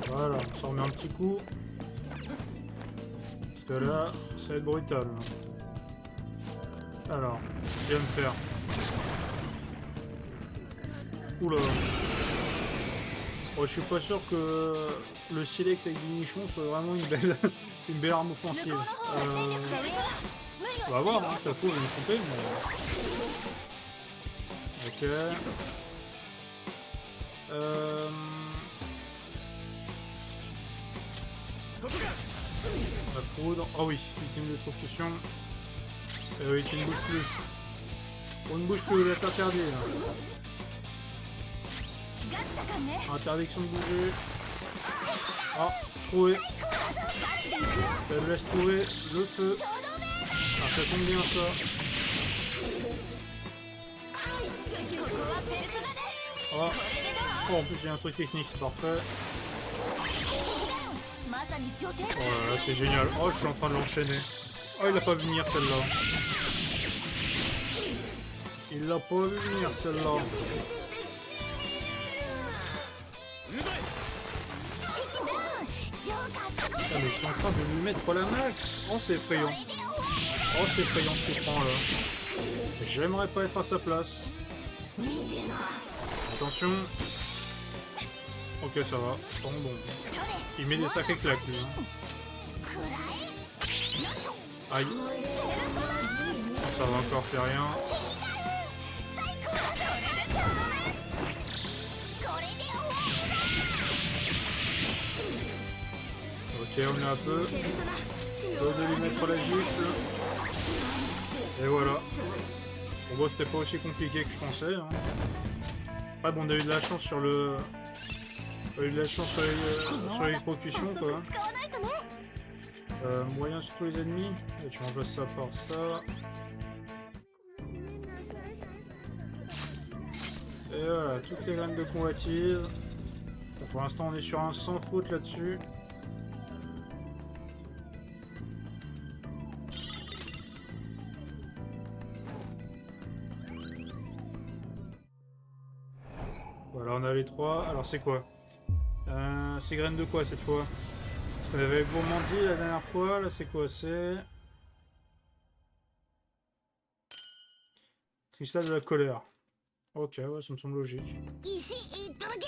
Voilà, on s'en remet un petit coup. Parce que là, ça va être brutal. Alors, je viens de faire. Oula. Oh, je suis pas sûr que le silex avec du nichon soit vraiment une belle arme offensive. On va voir, hein, ça se trouve, je vais me tromper, mais... Ok. La foudre. Oh oui, ultime d'électrocution. Oui, qui ne bouge plus. On ne bouge plus, vous êtes interdit. Là. ガチだからね Interdiction de bouger. Ah, trouvé. Elle laisse trouver le feu. Ah, ça tombe bien ça. ここはペルソナで Ah. Oh, en plus il y a un truc technique, c'est parfait. まさに拠点 Oh là là, c'est génial. Oh, je suis en train de l'enchaîner. Oh, il a pas vu venir celle-là. Il l'a pas vu venir celle-là. Ah, mais je suis en train de lui mettre la max. Oh, c'est effrayant. Oh, c'est effrayant ce qu'il prend là. J'aimerais pas être à sa place. Attention. Ok, ça va. Bon, bon. Il met des sacrés claques lui. Hein. Aïe. Oh, ça va encore, c'est rien. Ok, on est un peu. De lui mettre la gifle. Et voilà. Bon, bah, c'était pas aussi compliqué que je pensais. Hein. Ouais, bon, on a eu de la chance sur le. On a eu de la chance sur l'exécution, quoi. Moyen sur tous les ennemis. Et tu remplaces ça par ça. Et voilà, toutes les graines de convoitise. Bon, pour l'instant, on est sur un sans faute là-dessus. Voilà, on a les trois. Alors, c'est quoi? C'est graines de quoi cette fois? On avait gourmandi la dernière fois. Là, c'est quoi? C'est cristal de la colère. Ok, ouais, ça me semble logique. 石いっただけ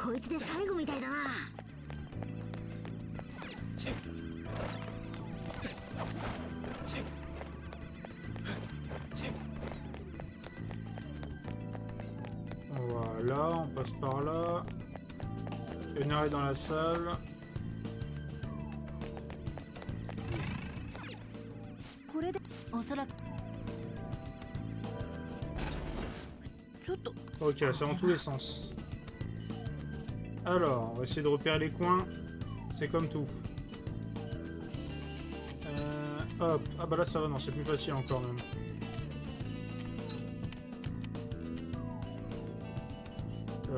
こいつで最後みたいだな Voilà, on passe par là. Une est dans la salle. これでおそらくちょっと Ok, c'est dans tous les sens. Alors, on va essayer de repérer les coins. C'est comme tout. Hop. Ah bah là ça va, non, c'est plus facile encore même.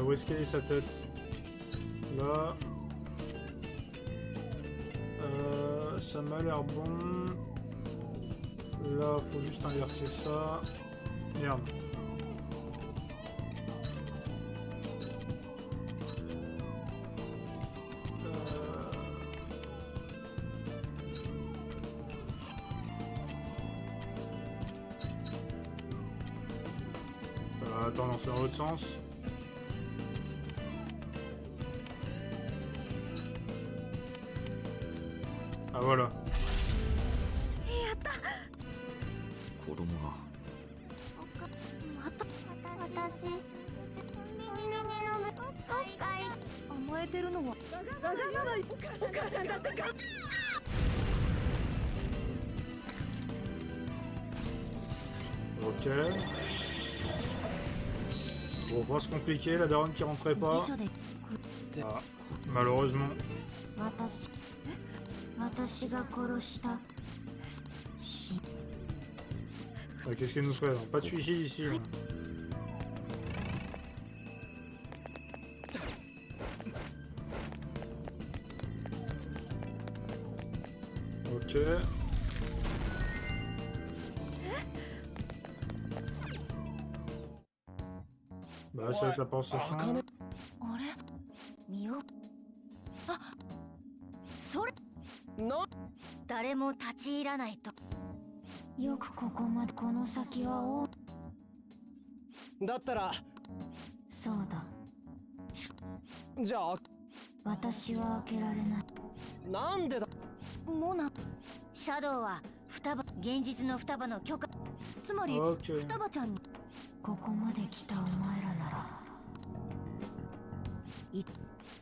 Où est-ce qu'elle est sa tête? Là. Ça m'a l'air bon. Là, faut juste inverser ça. Merde. Attends, non, c'est dans l'autre sens. Ah voilà. 子供がまた私甘えてるのは Ok. Bon, va se compliquer, la daronne qui rentrait pas. Ah, malheureusement. 私が殺した Ah, qu'est-ce qu'elle nous fait là? Pas de suicide ici. Là. Ok. Bah, ça va être la porte se change. あれ見よあそれな誰も立ち入らないとよくここまでこの先はおだったらそうだじゃあ私は開けられないなんでだモナシャドウは双葉現実の双葉の許可つまり Ok. 双葉ちゃんにここまで来たお前らなら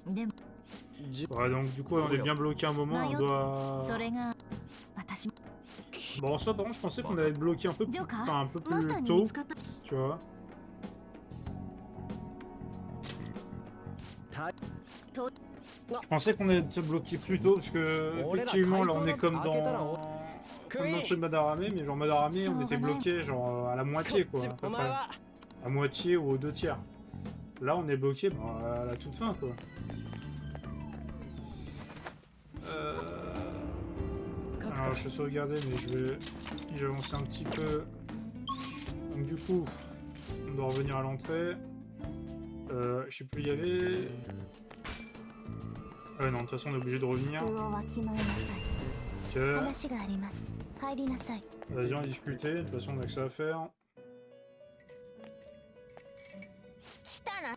でも Ouais, donc du coup, on est bien bloqué un moment. On doit. それが私 Bon, en soi, par contre, je pensais qu'on allait être bloqué un peu plus, enfin, un peu マスター plus に tôt, 見つかった tu vois. Je pensais qu'on allait être bloqué plus tôt parce que effectivement là on est comme dans le truc de Madarame, mais genre Madarame on était bloqué genre à la moitié quoi, à peu près. À moitié ou aux 2/3. Là on est bloqué à la toute fin quoi. Alors je vais sauvegarder mais je vais avancer un petit peu. Donc du coup on doit revenir à l'entrée. Je sais plus, il y avait... non, de toute façon on est obligé de revenir. 部をわきまえなさい Ok. 話があります入りなさい Vas-y, on va discuter, de toute façon on a que ça à faire. 来たな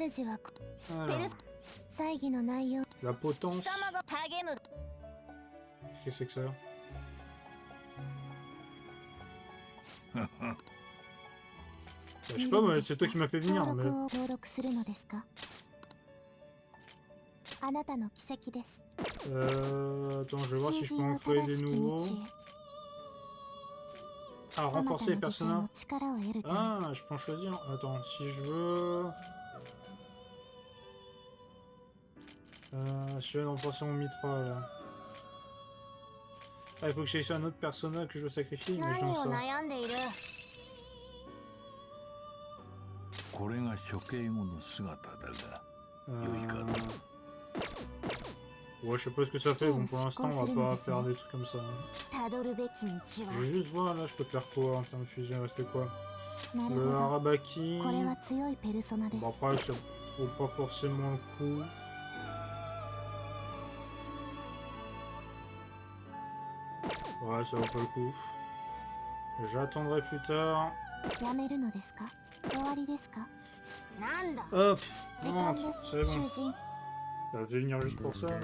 主は Alors, 猜疑の内容 la potence, 貴様が励む qu'est-ce que c'est que ça? Je sais pas, moi, c'est toi qui m'as fait venir, 登 mais... 録を登録するのですかあなたの奇跡です Attends, je vais voir si 囚 je peux 人 en は créer 正 des しき nouveaux. 道へ Ah, あまた renforcer の les 犠牲の personnages. 力を得るため Ah, je peux en choisir. Attends, si je veux... je vais renforcer mon mitra, là. Ah, il faut que je sélectionne un autre personnage que je sacrifie, mais je 何 dans を ça. 悩んでいるこれが処刑後の姿だが Ouais, je sais pas ce que ça fait, bon pour l'instant on va pas faire des trucs comme ça. たどるべき道 Je は vais juste voir là, je peux faire quoi en termes de fusion, il restait quoi? なる Le ほど Arabaki. これは強いペルソナです Bon après ça vaut pas forcément le coup. Ouais, ça vaut pas le coup. J'attendrai plus tard. やめるのですか終わりですかなんだ Hop, 時間 rentre, です c'est bon. 囚人 Ça va venir juste pour ça. Là.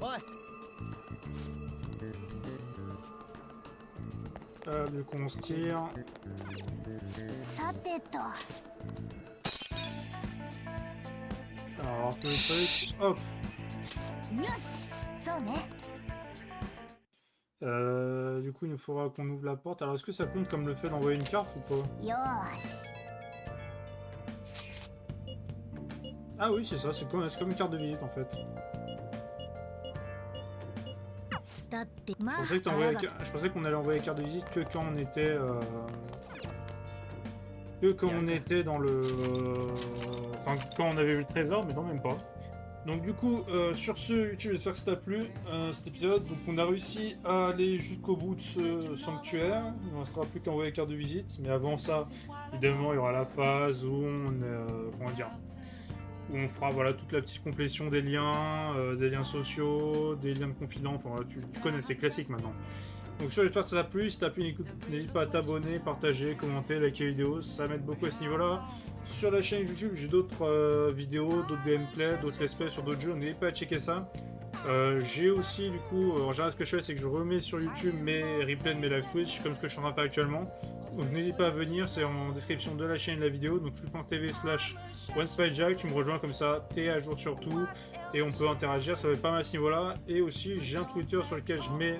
おい Du coup on se tire. さてと Alors tous les trucs. Hop. よしそうね Du coup il nous faudra qu'on ouvre la porte. Alors est-ce que ça compte comme le fait d'envoyer une carte ou pas? よーし Ah oui c'est ça, c'est comme une carte de visite en fait. だってま Je あ pensais que je pensais qu'on allait envoyer carte de visite que quand on était on était dans le enfin quand on avait vu le trésor, mais non même pas. Donc du coup sur ce YouTube, j'espère que ça t'a plu cet épisode. Donc on a réussi à aller jusqu'au bout de ce sanctuaire. Il ne restera plus qu'à envoyer carte de visite, mais avant ça évidemment il y aura la phase où on comment dire, où on fera voilà toute la petite complétion des liens sociaux, des liens de confidents, enfin voilà, tu connais, c'est classique maintenant. Donc j'espère que ça t'a plu, si t'as plu n'hésite pas à t'abonner, partager, commenter, liker la vidéo, ça m'aide beaucoup à ce niveau-là. Sur la chaîne YouTube j'ai d'autres vidéos, d'autres gameplays, d'autres let's play sur d'autres jeux, n'hésite pas à checker ça. J'ai aussi du coup, en général ce que je fais c'est que je remets sur YouTube mes replays de mes live Twitch comme ce que je suis en train de faire actuellement. Donc n'hésite pas à venir, c'est en description de la chaîne de la vidéo, donc twitch.tv/OneSpideJack, tu me rejoins comme ça, t'es à jour sur tout et on peut interagir, ça va être pas mal à ce niveau-là. Et aussi j'ai un Twitter sur lequel je mets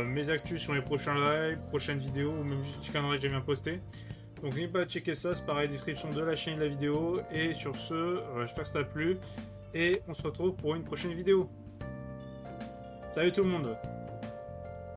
mes actus sur les prochains lives, prochaines vidéos ou même juste des conneries que j'ai bien posté. Donc n'hésite pas à checker ça, c'est pareil, description de la chaîne de la vidéo. Et sur ce, j'espère que ça t'a plu et on se retrouve pour une prochaine vidéo. Salut tout le monde!